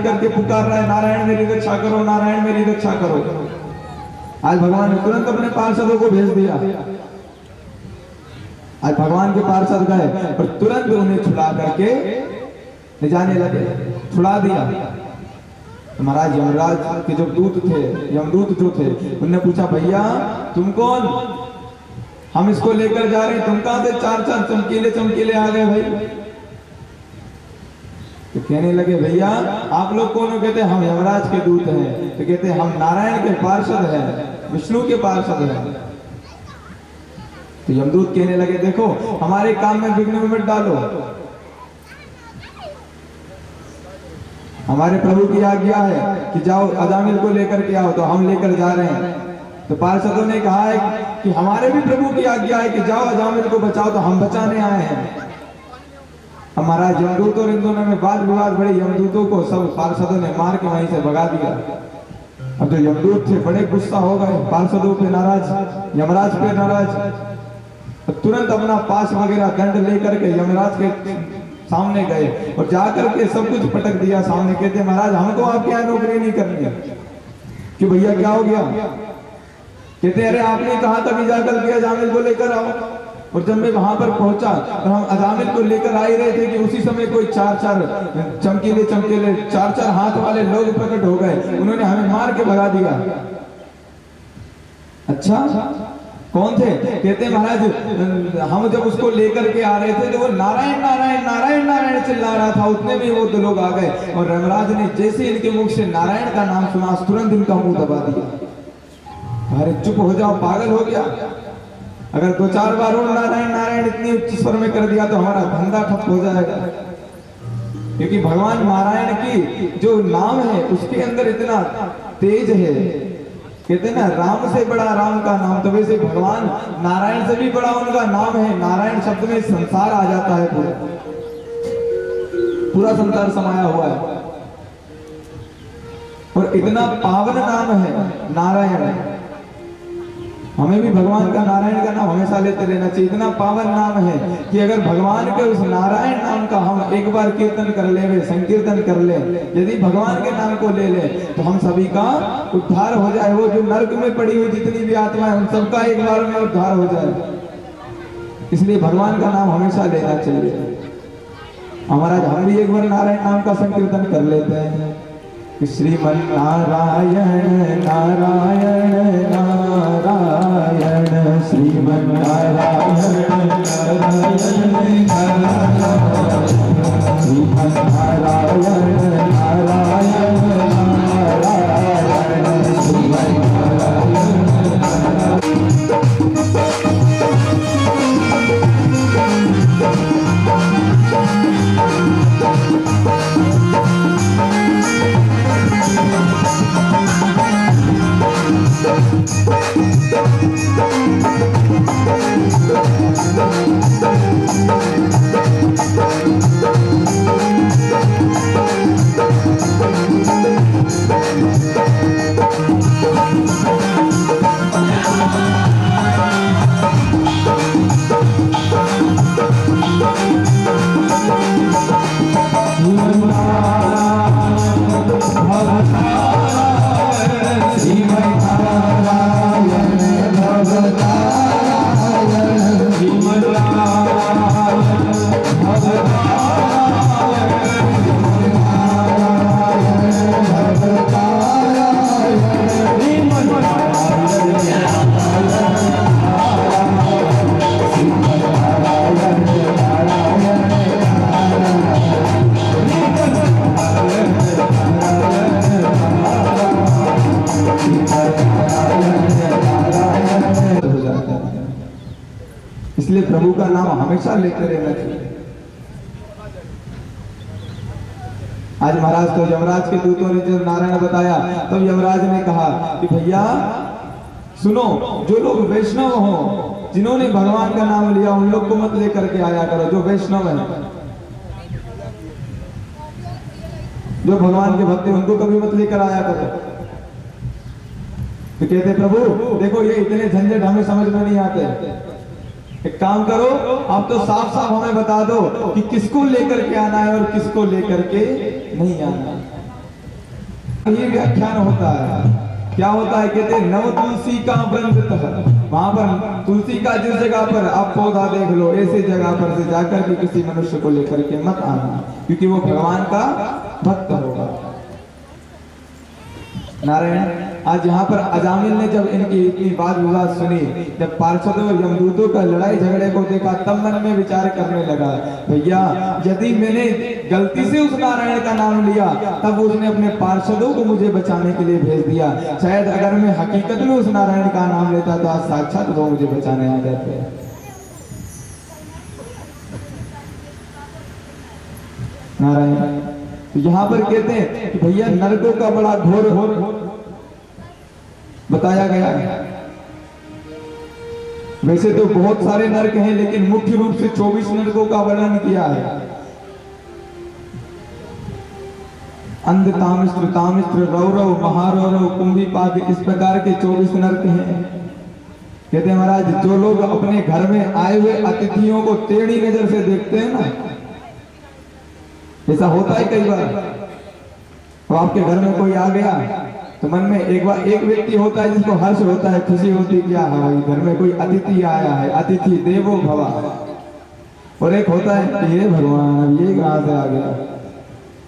करके पुकार रहा है, नारायण मेरी रक्षा करो, नारायण मेरी रक्षा करो। आज भगवान ने तुरंत अपने पार्षदों को भेज दिया। आज भगवान के पार्षद गए और तुरंत उन्हें छुड़ा करके ले जाने लगे, छुड़ा दिया। तो महाराज यमराज के जो दूत थे, यमदूत जो थे, उन्होंने पूछा भैया तुम कौन, हम इसको लेकर जा रहे हैं, तुम कहां से चार चार चमकीले चमकीले आ गए भाई। तो कहने लगे भैया आप लोग कौन हो। कहते हम यमराज के दूत हैं। तो कहते हम नारायण के पार्षद हैं, विष्णु के पार्षद हैं। तो यमदूत कहने लगे देखो हमारे काम में विघ्न मत डालो, हमारे प्रभु की आज्ञा है कि जाओ अजामिल को लेकर के आओ, तो हम लेकर जा रहे हैं। तो पार्षदों ने कहा है कि हमारे भी प्रभु की आज्ञा है कि जाओ अजामिल को बचाओ, तो हम बचाने आए हैं। हमारा यमदूत और इन दोनों में वाद विवाद बड़े, यमदूतों को सब पार्षदों ने मार के वहीं से भगा दिया। अब जो यमदूत थे बड़े गुस्सा हो गए, पार्षदों पे नाराज, यमराज पे नाराज। तो तुरंत अपना पास वगैरह दंड लेकर के यमराज के सामने गए और जाकर के सब कुछ पटक दिया सामने। कहते महाराज हमको आपके यहाँ नौकरी नहीं करनी। कि भैया क्या हो गया। कहते अरे आपने कहा था कि जाकर के अजामिल को लेकर आओ। और जब मैं वहां पर पहुंचा और हम अजामिल को लेकर आ ही रहे थे कि उसी समय कोई चार चार चमकीले चमकीले चार चार हाथ वाले लोग प्रकट हो गए, उन्होंने हमें मार के भगा दिया। अच्छा कौन थे। कहते महाराज हम जब उसको लेकर के आ रहे थे तो वो नारायण नारायण नारायण नारायण चिल्ला रहा था, उतने में वो दो लोग आ गए और यमराज ने जैसे इनके मुख से नारायण का नाम सुना तुरंत इनका मुंह दबा दिया। अरे चुप हो जाओ, पागल हो गया। अगर दो चार बार और नारायण नारायण इतनी उच्च स्वर में कर दिया तो हमारा धंधा ठप हो जाएगा। क्योंकि भगवान नारायण की जो नाम है उसके अंदर इतना तेज है। कहते ना राम से बड़ा राम का नाम, तो वैसे भगवान नारायण से भी बड़ा उनका नाम है। नारायण शब्द में संसार आ जाता है, पूरा संसार समाया हुआ है। और इतना पावन नाम है नारायण। हमें भी भगवान का नारायण का नाम हमेशा लेते रहना चाहिए। इतना पावन नाम है कि अगर भगवान के उस नारायण नाम का हम एक बार कीर्तन कर ले, संकीर्तन कर ले, यदि भगवान के नाम को ले ले तो हम सभी का उद्धार हो जाए। वो जो नरक में पड़ी हुई जितनी भी आत्मा है उन सबका एक बार में उद्धार हो जाए। इसलिए भगवान का नाम हमेशा लेना चाहिए। हमारा हम भी एक बार नारायण नाम का संकीर्तन कर लेते हैं। श्रीमन नारायण नारायण नारायण श्रीमन नारायण नारायण श्रीमन नारायण नारायण नारायण श्रीमन नारायण। इसलिए प्रभु का नाम हमेशा लेते रहना चाहिए। आज महाराज तो यमराज के दूतों ने जब नारायण बताया तब यमराज ने कहा कि भैया सुनो, जो लोग वैष्णव हो, जिन्होंने भगवान का नाम लिया उन लोग को मत लेकर के आया करो। जो वैष्णव है, जो भगवान के भक्त हैं उनको कभी मत लेकर आया करो। तो कहते प्रभु देखो ये इतने झंझट हमें समझ में नहीं आते। एक काम करो, आप तो साफ साफ हमें बता दो कि किसको लेकर के आना है और किसको लेकर के नहीं आना। ही व्याख्यान होता है। क्या होता है? कहते हैं नव तुलसी का वृंद, वहां पर तुलसी का जिस जगह पर आप पौधा देख लो, ऐसी जगह पर से जाकर के किसी मनुष्य को लेकर के मत आना, क्योंकि वो भगवान का भक्त होगा। नारायण, आज यहाँ पर अजामिल ने जब इनकी इतनी वाद विवाद सुनी, जब पार्षदों और यमदूतों का लड़ाई झगड़े को देखा, तब मन में विचार करने लगा, भैया यदि मैंने गलती से उस नारायण का नाम लिया, तब उसने अपने पार्षदों को मुझे बचाने के लिए भेज दिया। शायद अगर मैं हकीकत में उस नारायण का नाम लेता तो आज साक्षात वो मुझे बचाने आ जाते। नारायण, तो यहाँ पर कहते हैं कि भैया नरकों का बड़ा घोर बताया गया है। वैसे तो बहुत सारे नरक हैं, लेकिन मुख्य रूप से 24 नरकों का वर्णन किया है। अंध, तामिस्त्र, तामिस्त्र, रौरव, महारौरव, कुंभीपाद, इस प्रकार के 24 नरक हैं। कहते हैं महाराज, जो लोग अपने घर में आए हुए अतिथियों को टेढ़ी नजर से देखते हैं ना, ऐसा होता है कई बार। तो आपके घर में कोई आ गया तो मन में एक व्यक्ति होता है जिसको हर्ष होता है, खुशी होती है, क्या है घर में कोई अतिथि आया है, अतिथि देवो भव। और एक होता है ये भगवान ये कहां से आ गया।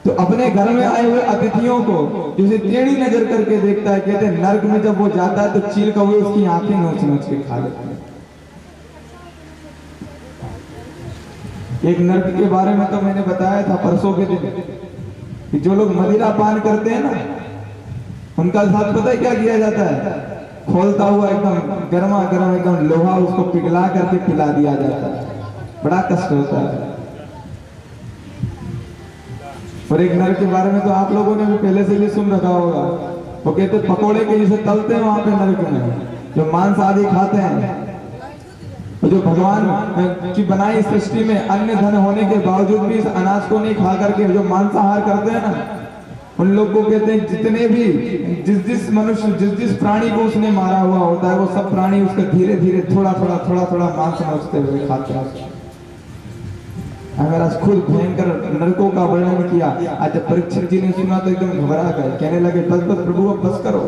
तो अपने घर में आए हुए अतिथियों को जिसे टेढ़ी नजर करके देखता है, कहते हैं नर्क में जब वो जाता है तो चील कौवे उसकी आंखें नोच नोच के खा लेते हैं। एक नर्क के बारे में तो मैंने बताया था परसों के दिन कि जो लोग मदिरा पान करते हैं ना, उनका साथ पता है क्या किया जाता है? खोलता हुआ एकदम गर्मा गर्म एकदम लोहा उसको पिघला करके पिला दिया जाता है। बड़ा कष्ट होता है। और एक नर्क के बारे में तो आप लोगों ने भी पहले से भी सुन रखा होगा। वो कहते पकोड़े के जैसे तलते हैं वहां पे नर्क में, जो मांस आदि खाते हैं, जो भगवान की बनाई सृष्टि में अन्य धन होने के बावजूद भी इस अनाज को नहीं खा करके जो मांसाहार करते हैं ना, उन लोग को कहते हैं जितने भी जिस मनुष्य जिस प्राणी को उसने मारा हुआ होता है, वो सब प्राणी उसका धीरे धीरे थोड़ा थोड़ा मांस नोचते हुए खाते हैं। अगर आज खुद भयंकर नरकों का वर्णन किया, आज जब परीक्षित जी ने सुना तो एकदम घबरा गए, कहने लगे बस बस प्रभु अब बस करो,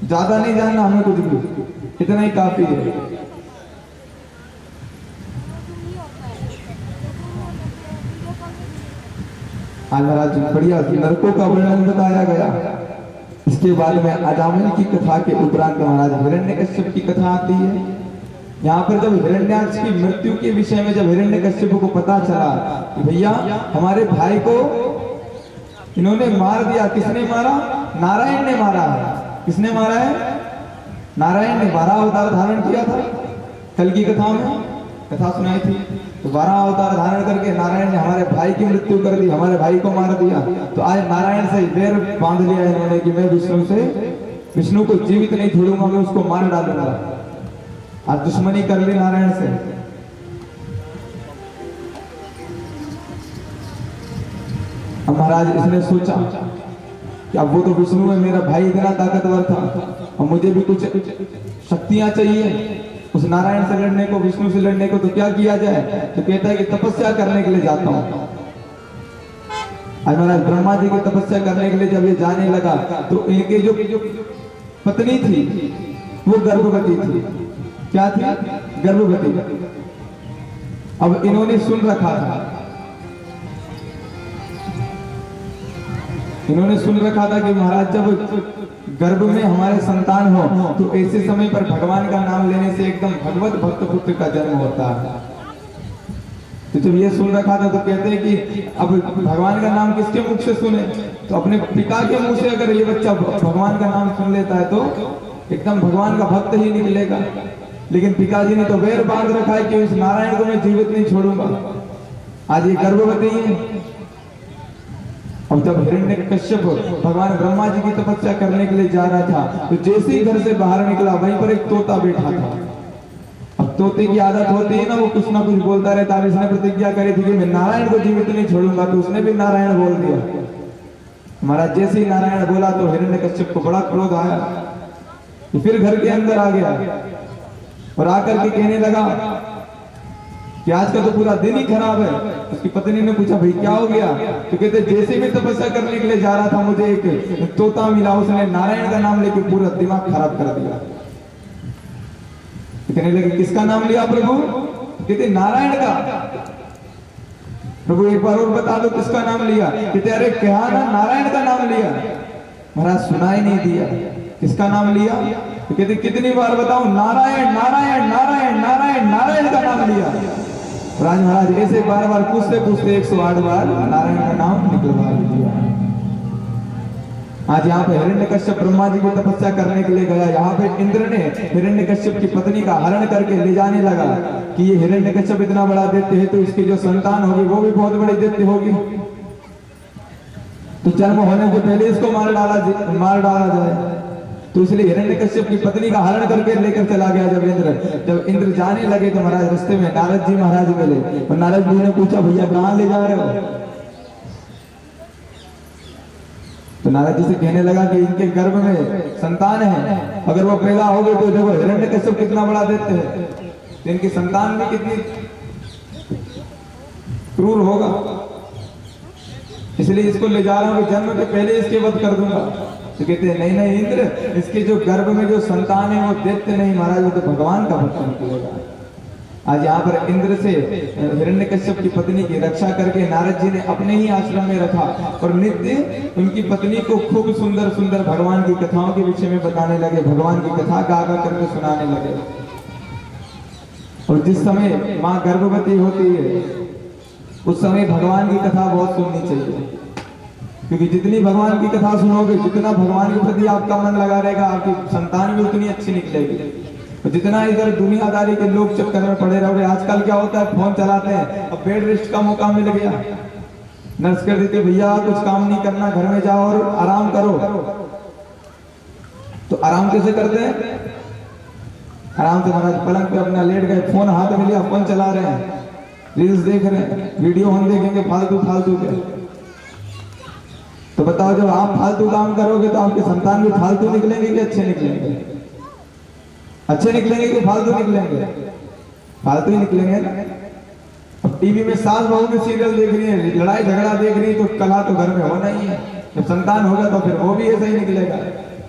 ज्यादा नहीं जानना हमें कुछ भी, इतना ही काफी है। आज महाराज बढ़िया नरकों का वर्णन बताया गया। इसके बाद में अजामिल की कथा के उपरांत महाराज हिरण्यकश्यप की कथा आती है। यहाँ पर जब हिरण्याक्ष की मृत्यु के विषय में जब हिरण्यकश्यप को पता चला कि भैया हमारे भाई को इन्होंने मार दिया, किसने मारा? नारायण ने मारा है। किसने मारा है? नारायण ने 12 अवतार धारण किया था। कल की कथा में कथा सुनाई थी, तो 12 अवतार धारण करके नारायण ने हमारे भाई की मृत्यु कर दी, हमारे भाई को मार दिया। तो आज नारायण से बैर बांध लिया इन्होंने कि मैं विष्णु को जीवित नहीं छोड़ूंगा, मैं उसको मार डालूंगा। आज दुश्मनी कर ली नारायण से। अब महाराज इसने सोचा कि अब वो तो विष्णु है, मेरा भाई इतना ताकतवर था और मुझे भी कुछ शक्तियां चाहिए उस नारायण से लड़ने को, विष्णु से लड़ने को। तो क्या किया जाए? तो कहता है कि तपस्या करने के लिए जाता हूं। आज महाराज ब्रह्मा जी की तपस्या करने के लिए जब ये जाने लगा तो इनके जो पत्नी थी वो गर्भवती थी। क्या थी? गर्भवती। अब इन्होंने सुन रखा था, इन्होंने सुन रखा था कि महाराज जब गर्भ में हमारे संतान हो तो ऐसे समय पर भगवान का नाम लेने से एकदम भगवत भक्त पुत्र का जन्म होता है। तो जब ये सुन रखा था तो कहते हैं कि अब भगवान का नाम किसके मुख से सुने? तो अपने पिता के मुंह से अगर ये बच्चा भगवान का नाम सुन लेता है तो एकदम भगवान का भक्त ही निकलेगा। लेकिन पिताजी ने तो वैर बांध रखा है कि उस नारायण को मैं जीवित नहीं छोड़ूंगा। आज ये गर्भवती है। अब जब हिरण्यकश्यप भगवान ब्रह्मा जी की तपस्या करने के लिए जा रहा था तो जैसे ही घर से बाहर निकला वहीं पर एक तोता बैठा था। अब तोते की आदत होती है ना, वो कुछ ना कुछ बोलता रहता है। इसने प्रतिज्ञा करी थी कि मैं नारायण को जीवित नहीं छोड़ूंगा, तो उसने भी नारायण बोल दिया। महाराज जैसे ही नारायण बोला तो हिरण्यकश्यप को बड़ा क्रोध आया, फिर घर के अंदर आ गया और आकर के कहने लगा कि आज का तो पूरा दिन ही खराब है। उसकी पत्नी ने पूछा भाई क्या हो गया? तो कहते जैसे भी तपस्या करने के लिए जा रहा था मुझे एक तोता मिला, उसने नारायण का नाम लेके पूरा दिमाग खराब कर दिया। कहने लगे किसका नाम लिया प्रभु? कहते नारायण का। प्रभु एक बार और बता दो किसका नाम लिया? कहते अरे क्या ना नारायण का नाम लिया। महाराज सुनाई नहीं दिया। किसका नाम लिया? तो कहते कितनी बार बताऊं? नारायण नारायण नारायण नारायण नारायण का नाम लिया। राज महाराज ऐसे बार बार पूछते पूछते 108 बार नारायण का नाम निकलवा दिया। आज यहाँ पे हिरण्यकश्यप ब्रह्मा जी की तपस्या करने के लिए गया। यहाँ पे इंद्र ने हिरण्यकश्यप की पत्नी का हरण करके ले जाने लगा कि ये हिरण्यकश्यप इतना बड़ा दैत्य है तो इसकी जो संतान होगी वो भी बहुत बड़ी दैत्य होगी, तो जन्म होने से पहले इसको मार डाला जाए। तो इसलिए हिरण्यकश्यप की पत्नी का हरण करके लेकर चला गया। जब इंद्र जाने लगे तो महाराज रास्ते में नारद जी महाराज मिले और नारद जी ने पूछा भैया कहाँ ले जा रहे हो? तो नारद जी से कहने लगा कि इनके गर्भ में संतान है, अगर वो पैदा हो गए तो देखो हिरण्यकश्यप कितना बड़ा दैत्य है, तो इनकी संतान भी कितनी क्रूर होगा, इसलिए इसको ले जा रहा हूं कि जन्म के पहले इसके वध कर दूंगा। तो कहते हैं नहीं नहीं इंद्र, इसके जो गर्भ में जो संतान है वो दैत्य नहीं महाराज, वो तो भगवान का भक्त निकलेगा। आज यहाँ पर इंद्र से हिरण्यकश्यप की पत्नी की रक्षा करके नारद जी ने अपने ही आश्रम में रखा और नित्य उनकी पत्नी को खूब सुंदर सुंदर भगवान की कथाओं के विषय में बताने लगे, भगवान की कथा गा गा करके सुनाने लगे। और जिस समय माँ गर्भवती होती है उस समय भगवान की कथा बहुत सुननी चाहिए, क्योंकि जितनी भगवान की कथा सुनोगे, जितना भगवान के प्रति आपका मन लगा रहेगा, आपकी संतान भी उतनी अच्छी निकलेगी। तो जितना इधर दुनियादारी के लोग चक्कर में पड़े रहोगे, आजकल क्या होता है फोन चलाते हैं, अब बेड रेस्ट का मौका मिल गया, नर्स कर देती भैया कुछ काम नहीं करना, घर में जाओ और आराम करो। तो आराम कैसे करते हैं? आराम से महाराज पलंग पे अपना लेट गए, फोन हाथ में लिया, फोन चला रहे हैं, रील्स देख रहे हैं, वीडियो हम देखेंगे फालतू फालतू के। तो बताओ जब आप फालतू काम करोगे तो आपके संतान भी फालतू निकलेंगे कि अच्छे निकलेंगे? अच्छे निकलेंगे कि फालतू निकलेंगे? फालतू ही निकलेंगे ना। अब टीवी में सास बहू के सीरियल देख रही है, लड़ाई झगड़ा देख रही है, तो कला तो घर में होना ही है। जब संतान होगा तो फिर वो भी ऐसा ही निकलेगा।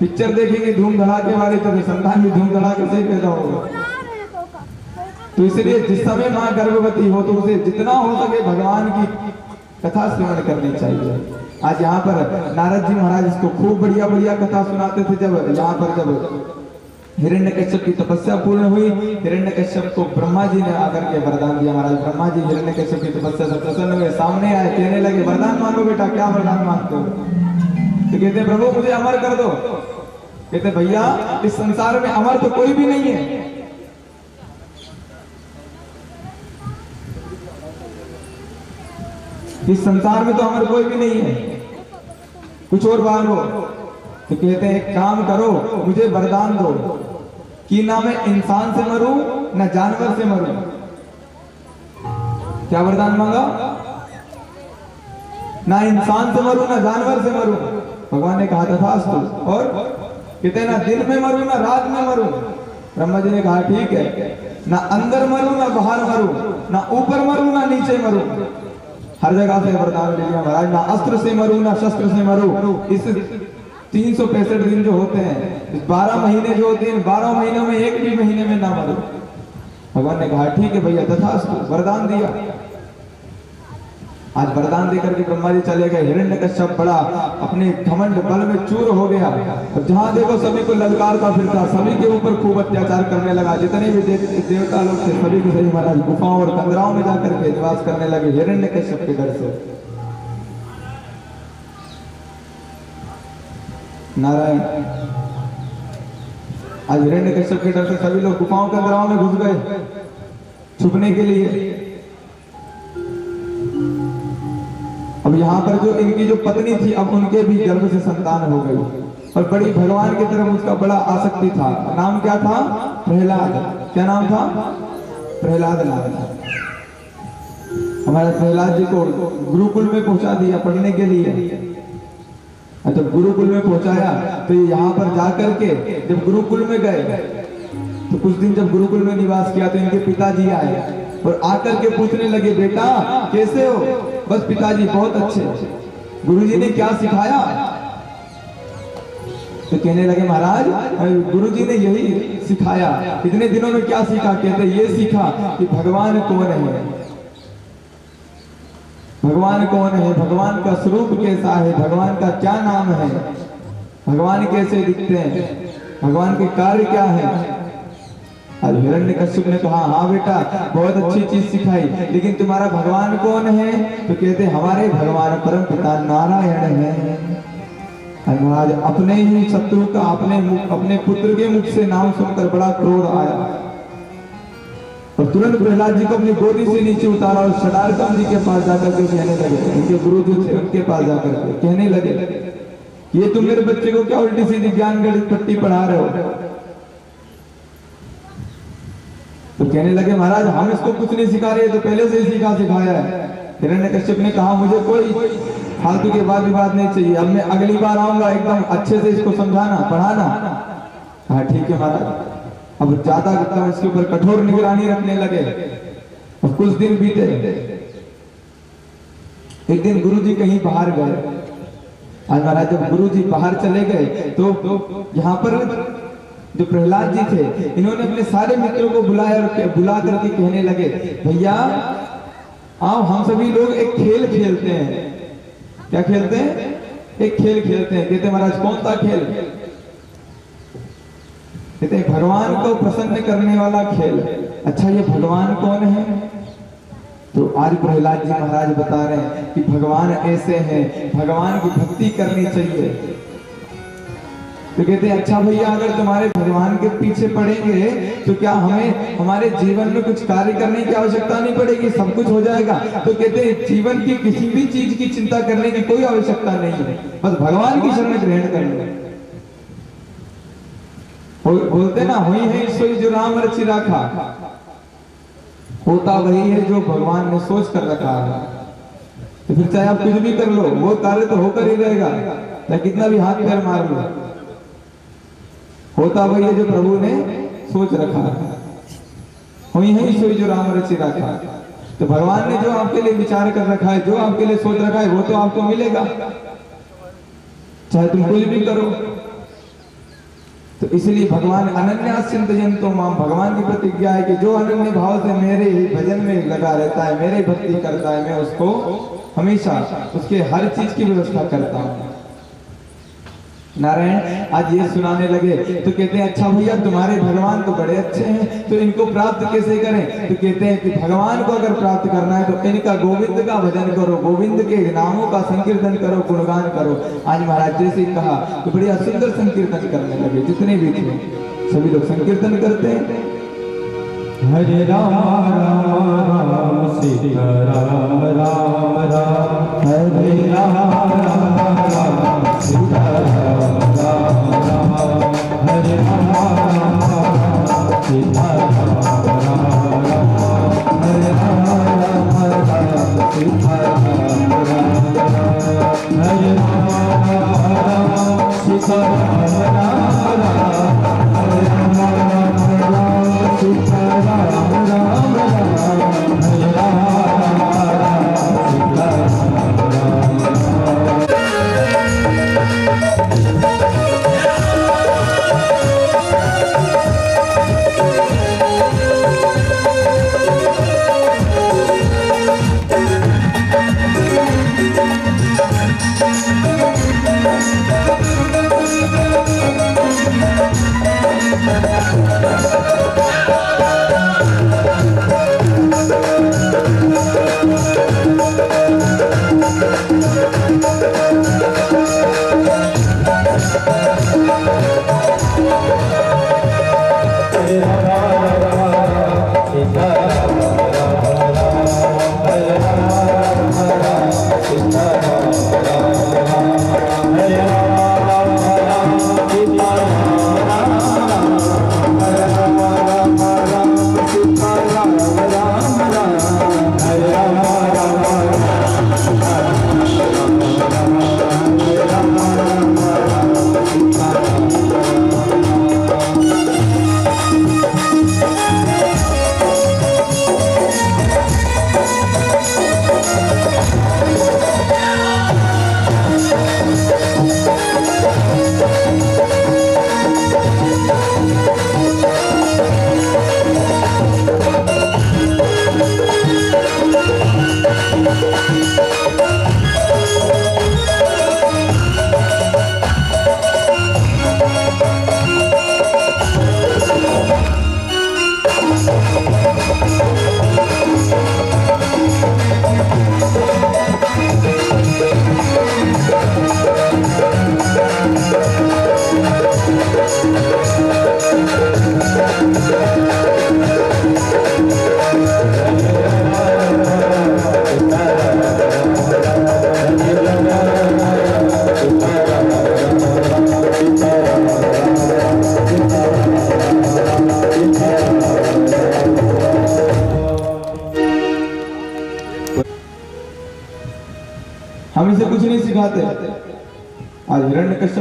पिक्चर देखेंगे धूम धड़ाके वाली, तो फिर संतान भी धूम धड़ाके से ही पैदा होगा। तो इसलिए जिस समय माँ गर्भवती हो तो उसे जितना हो सके भगवान की कथा श्रवण करनी चाहिए। आज यहाँ पर नारद जी महाराज इसको खूब बढ़िया बढ़िया कथा सुनाते थे। जब यहाँ पर जब हिरण्यकश्यप की तपस्या पूर्ण हुई, हिरण्यकश्यप को ब्रह्मा जी ने आकर के वरदान दिया। महाराज ब्रह्मा जी हिरण्यकश्यप की तपस्या से प्रसन्न हुए, सामने आए, कहने लगे वरदान मांगो बेटा, क्या वरदान मांगते हो? तो कहते प्रभु मुझे अमर कर दो। कहते भैया इस संसार में अमर तो कोई भी नहीं है, इस संसार में तो अमर कोई भी नहीं है, कुछ और बात हो। तो कहते हैं एक काम करो, मुझे वरदान दो कि ना मैं इंसान से मरूं ना जानवर से मरूं। क्या वरदान मांगा? ना इंसान से मरूं ना जानवर से मरूं। भगवान ने कहा तथास्तु। और कहते हैं ना दिन में मरूं ना रात में मरूं। ब्रह्मा जी ने कहा ठीक है, ना अंदर मरूं ना बाहर मरूं, ना ऊपर मरूं ना नीचे मरूं। हर जगह से वरदान ले लिया महाराज, ना अस्त्र से मरूं ना शस्त्र से मरूं। इस 365 दिन जो होते हैं, 12 महीने जो होते हैं, 12 महीनों में एक भी महीने में ना मरो। भगवान ने कहा ठीक है भैया तथास्तु, वरदान दिया। आज वरदान देकर के ब्रह्मा जी चले गए। हिरण्यकश्यप बड़ा अपने घमंड बल में चूर हो गया और जहां देखो सभी को ललकारता फिरता, सभी के ऊपर खूब अत्याचार करने लगा। जितने भी देवता लोग थे सभी के सभी महाराज गुफाओं और कंदराओं में जाकर के निवास करने लगे हिरण्यकश्यप के डर से। नारायण आज हिरण्यकश्यप के डर से सभी लोग गुफाओं कंदराओं में घुस गए छुपने के लिए। अब यहाँ पर जो इनकी जो पत्नी थी, अब उनके भी गर्भ से संतान हो गई और बड़ी भगवान की तरफ उसका बड़ा आसक्ति था। नाम क्या था? प्रहलाद। क्या नाम था? प्रहलाद नाम था। हमारे प्रहलाद जी को गुरुकुल में पहुंचा दिया पढ़ने के लिए। तो गुरुकुल में पहुंचाया तो यहाँ पर जाकर के जब गुरुकुल में गए तो कुछ दिन जब गुरुकुल में निवास किया तो इनके पिताजी आए और आकर के पूछने लगे, बेटा कैसे हो? बस पिताजी बहुत अच्छे। गुरुजी ने क्या सिखाया? तो कहने लगे, महाराज गुरुजी ने यही सिखाया। इतने दिनों में क्या सीखा? कहते ये सीखा कि भगवान कौन है, भगवान कौन है, भगवान का स्वरूप कैसा है, भगवान का क्या नाम है, भगवान कैसे दिखते हैं, भगवान के कार्य क्या है। और हिरण्यकश्यप ने कहा, हाँ बेटा बहुत अच्छी चीज सिखाई, लेकिन तुम्हारा भगवान कौन है? तो कहते हमारे भगवान परम पिता नारायण है। महाराज अपने ही शत्रु का अपने पुत्र के मुख से नाम सुनकर बड़ा क्रोध आया और तुरंत प्रहलाद जी को अपनी गोदी से नीचे उतारा और शडारकम जी के पास जाकर के कहने लगे, उनके गुरु जी थे उनके पास जाकर के कहने लगे, ये तुम मेरे बच्चे को क्या उल्टी सीधी ज्ञान गणित पट्टी पढ़ा रहे हो? तो कहने लगे, महाराज हम इसको कुछ नहीं सिखा रहे, तो पहले से ही सिखाया है। हिरण्यकश्यप ने कहा, मुझे कोई फालतू के बाद विवाद नहीं चाहिए, अब मैं अगली बार आऊंगा एकदम अच्छे से इसको समझाना पढ़ाना। हाँ ठीक है महाराज। अब ज्यादा एकदम इसके ऊपर कठोर निगरानी रखने लगे और कुछ दिन बीते। एक दिन गुरुजी कहीं बाहर गए। आज महाराज जब गुरुजी बाहर चले गए तो यहाँ पर जो प्रहलाद जी थे इन्होंने अपने सारे मित्रों को बुला करके कहने लगे, भैया आओ हम सभी लोग एक खेल खेलते हैं। क्या खेलते हैं? एक खेल खेलते हैं। कहते महाराज कौन सा खेल? कहते भगवान को प्रसन्न करने वाला खेल। अच्छा ये भगवान कौन है? तो आज प्रहलाद जी महाराज बता रहे हैं कि भगवान ऐसे हैं, भगवान की भक्ति करनी चाहिए। तो कहते हैं अच्छा भैया अगर तुम्हारे भगवान के पीछे पड़ेंगे तो क्या हमें हमारे जीवन में कुछ कार्य करने की आवश्यकता नहीं पड़ेगी, सब कुछ हो जाएगा? तो कहते हैं जीवन की किसी भी चीज की चिंता करने की कोई आवश्यकता नहीं है, बस भगवान की शरण ग्रहण करनी। बोलते ना, हुई है ईश्वरी जो राम रचि राखा, होता वही है जो भगवान ने सोच कर रखा है। तो फिर चाहे आप कुछ भी कर लो वो कार्य तो होकर ही रहेगा, चाहे कितना भी हाथ पैर मार लो, होता वही है जो प्रभु ने सोच रखा है। हुई है ईश्वरी जो राम रचि राखा। तो भगवान ने जो आपके लिए विचार कर रखा है, जो आपके लिए सोच रखा है वो तो आपको मिलेगा, चाहे तुम कुछ भी करो। तो इसलिए भगवान अनन्यास चिंतयन्तो माम, भगवान की प्रतिज्ञा है कि जो अनन्य भाव से मेरे ही भजन में लगा रहता है, मेरे भक्ति करता है, मैं उसको हमेशा उसके हर चीज की व्यवस्था करता हूँ। नारायण आज ये सुनाने लगे तो कहते हैं अच्छा भैया तुम्हारे भगवान तो बड़े अच्छे हैं, तो इनको प्राप्त कैसे करें? तो कहते हैं कि भगवान को अगर प्राप्त करना है तो इनका गोविंद का भजन करो, गोविंद के नामों का संकीर्तन करो, गुणगान करो। आज महाराज जैसे कहा तो बढ़िया सुंदर संकीर्तन करने लगे, जितने भी थे सभी लोग संकीर्तन करते हैं। हरे राम राम राम सीता राम राम राम, हरे राम राम राम सीता राम राम राम, हरे राम राम सीता राम राम राम, हरे राम राम सीता राम राम राम, हरे राम सीता राम राम राम, हरे राम सीता राम राम राम, हरे राम सीता राम राम राम।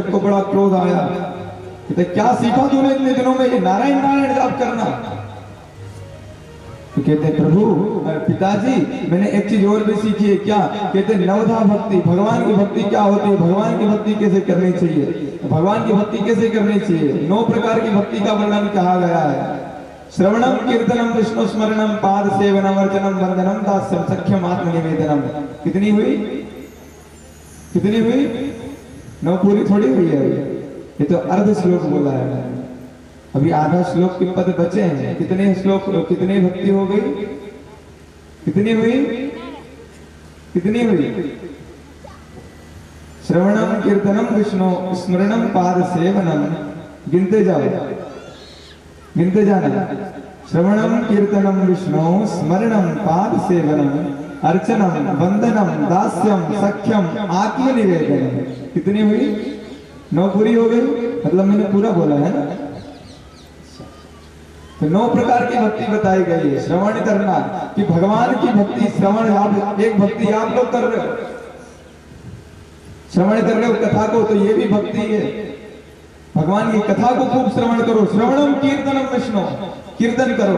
कश्यप को बड़ा क्रोध आया। कहते क्या सीखा तूने इतने दिनों में ये नारायण नारायण जाप करना? तो कहते प्रभु पिताजी मैंने एक चीज और भी सीखी है। क्या? कहते नवधा भक्ति, भगवान की भक्ति क्या होती है, भगवान की भक्ति कैसे करनी चाहिए, भगवान की भक्ति कैसे करनी चाहिए। 9 प्रकार की भक्ति का वर्णन कहा गया है। श्रवणम कीर्तनम विष्णु स्मरणम पाद सेवनम अर्चनम वंदनम दास्यम सख्यम आत्मनिवेदनम। कितनी हुई? कितनी हुई? 9 पूरी थोड़ी हुई है, ये तो अर्ध श्लोक बोला है। अभी आधा श्लोक के पद बचे हैं। कितने श्लोक, कितनी भक्ति हो गई? कितनी हुई? कितनी हुई? श्रवणम कीर्तनम विष्णु स्मरणम पाद सेवनम। गिनते जाओ, गिनते जाना। श्रवणम कीर्तनम विष्णु स्मरणम पाद सेवनम अर्चनम वंदनम दास्यम सख्यम आत्मनिवेदनम। कितनी हुई? 9 पूरी हो गई। मतलब मैंने पूरा बोला है ना। तो 9 प्रकार की भक्ति बताई गई है। श्रवण करना कि भगवान की भक्ति, श्रवण आप एक भक्ति आप लोग कर रहे हो, श्रवण कर रहे हो कथा को, तो ये भी भक्ति है। भगवान की कथा को खूब श्रवण करो। श्रवणम कीर्तनम विष्णु, कीर्तन करो,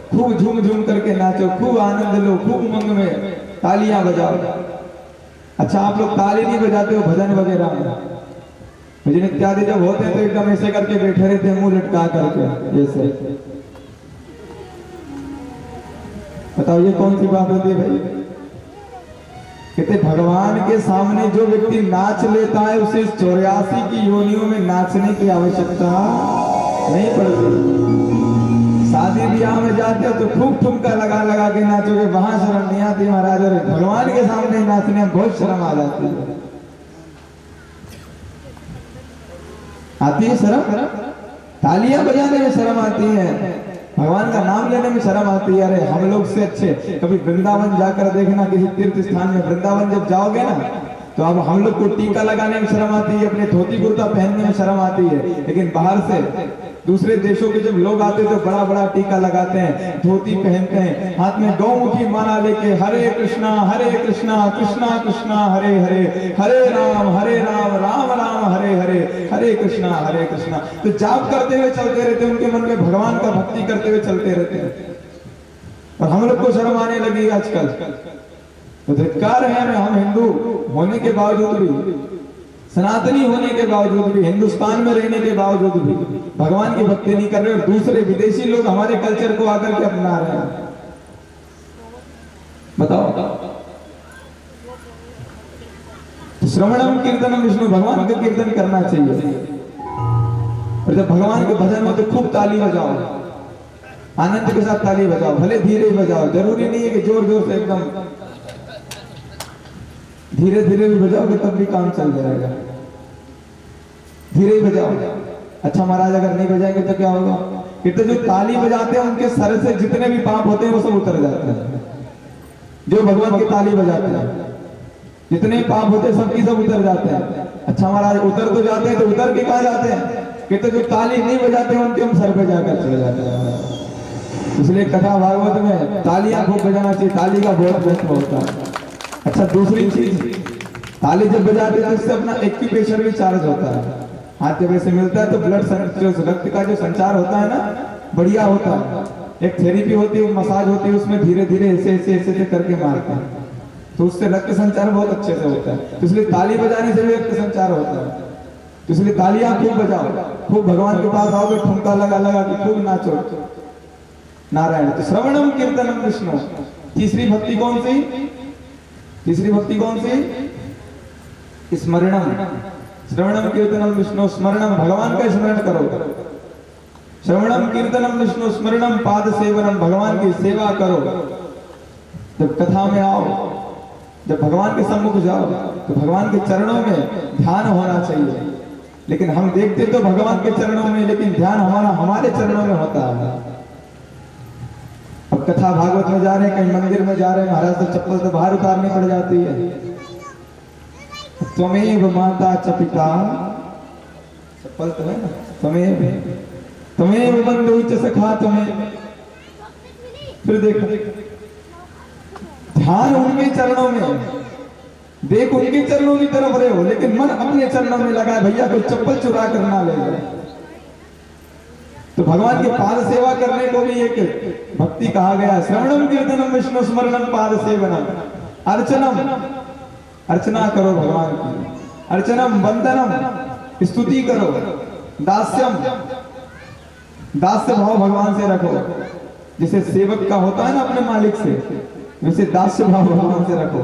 खूब झूम झूम करके नाचो, खूब आनंद लो, खूब उमंग में तालियां बजाओ। अच्छा आप लोग ताली नहीं बजाते हो भजन वगैरह में? भजन इत्यादि जब होते हैं तो एकदम ऐसे करके बैठे रहते हैं, मुंह लटका करके ऐसे। बताओ ये कौन सी बात होती है भाई? कहते भगवान के सामने जो व्यक्ति नाच लेता है उसे 84 की योनियों में नाचने की आवश्यकता नहीं पड़ती। शादी ब्याह में जाते हो तो खूब ठुमका लगा लगा के नाचोगे, वहां शर्म नहीं आती महाराज। और भगवान के सामने नाचने में बहुत शर्म आ जाती है। आती है शर्म? तालियां बजाने में शर्म आती है, भगवान का नाम लेने में शर्म आती है। अरे हम लोग से अच्छे कभी वृंदावन जाकर देखना, किसी तीर्थ स्थान में वृंदावन जब जाओगे ना, तो अब हम लोग को टीका लगाने में शर्म आती है, अपने धोती कुर्ता पहनने में शर्म आती है। लेकिन बाहर से दूसरे देशों के जब लोग आते तो बड़ा बड़ा टीका लगाते हैं, धोती पहनते हैं, हाथ में गौमुखी माला लेके हरे कृष्णा कृष्णा कृष्णा हरे हरे, हरे राम राम राम हरे हरे, हरे कृष्णा। तो जाप करते हुए चलते रहते, उनके मन में भगवान का भक्ति करते हुए चलते रहते हैं। और हम लोग को शर्म आने लगी आजकल। तो धिक्कार है हमें, हम हिंदू होने के बावजूद भी, सनातनी होने के बावजूद भी, हिंदुस्तान में रहने के बावजूद भी भगवान की भक्ति नहीं कर रहे। और दूसरे विदेशी लोग हमारे कल्चर को आकर के अपना रहे हैं। बताओ। तो श्रवणम कीर्तनम विष्णु, भगवान का कीर्तन करना चाहिए। और जब भगवान के भजन हो तो खूब ताली बजाओ, आनंद के साथ ताली बजाओ, भले धीरे बजाओ, जरूरी नहीं है कि जोर जोर से एकदम, धीरे धीरे भी बजाओगे तब भी काम चल जाएगा। धीरे ही बजाओ। अच्छा महाराज अगर नहीं बजाएंगे तो क्या होगा? कहते जो ताली बजाते हैं उनके सर से जितने भी पाप होते हैं वो सब उतर जाते हैं। जो भगवान की ताली बजाते हैं जितने पाप होते हैं सबकी सब उतर जाते हैं। अच्छा महाराज उतर तो जाते हैं, तो उतर के कहाँ जाते हैं? कहते जो ताली नहीं बजाते हैं उनके हम सर पे जाकर चले जाते हैं। इसलिए कथा भागवत में तालियां खूब बजाना चाहिए, ताली का बहुत महत्व होता है। अच्छा दूसरी चीज, ताली जब बजाते हैं इससे अपना एक्यूप्रेशर भी चार्ज होता है। हाथ जब ऐसे मिलता है तो ब्लड, रक्त का जो संचार होता है ना, बढ़िया होता है। एक थेरेपी होती है, मसाज होती है, उसमें धीरे धीरे ऐसे ऐसे ऐसे करके मारते हैं, तो उससे रक्त संचार बहुत अच्छे से होता है। तो इसलिए ताली बजाने से भी रक्त संचार होता है। तो इसलिए तालियां खूब बजाओ, खूब भगवान के पास आओगे, ठुमका लगा लगा के खूब नाचो नारायण। तो श्रवणम कीर्तनम विष्णु। तीसरी भक्ति कौन सी? तीसरी भक्ति कौन सी? स्मरणम। श्रवणम कीर्तनम विष्णु स्मरणम, भगवान का स्मरण करो। श्रवणम कीर्तनम विष्णु स्मरणम पाद सेवनम, भगवान की सेवा करो। जब कथा में आओ, जब भगवान के सम्मुख जाओ तो भगवान के चरणों में ध्यान होना चाहिए। लेकिन हम देखते तो भगवान के चरणों में, लेकिन ध्यान हमारा हमारे चरणों में होता है। अब कथा भागवत में जा रहे हैं, कहीं मंदिर में जा रहे हैं, महाराज तो चप्पल तो बाहर उतारनी पड़ जाती है। त्वमेव माता च पिता, चप्पल तो है ना, त्वमेव बंधु च सखा त्वमेव। फिर देखो ध्यान उनके चरणों में, देख उनके चरणों की तरफ रहे हो, लेकिन मन अपने चरणों में लगा है, भैया कोई चप्पल चुरा कर ना ले जाए। तो भगवान के पाद सेवा करने को भी एक भक्ति कहा गया। श्रवणम कीर्तनम विष्णु स्मरणम पाद सेवनम, अर्चनम, अर्चना करो भगवान की, अर्चनम वंदनम, स्तुति करो, दास्यम, दास्य भाव भगवान से रखो, जैसे सेवक का होता है ना अपने मालिक से, वैसे दास्य भाव भगवान से रखो।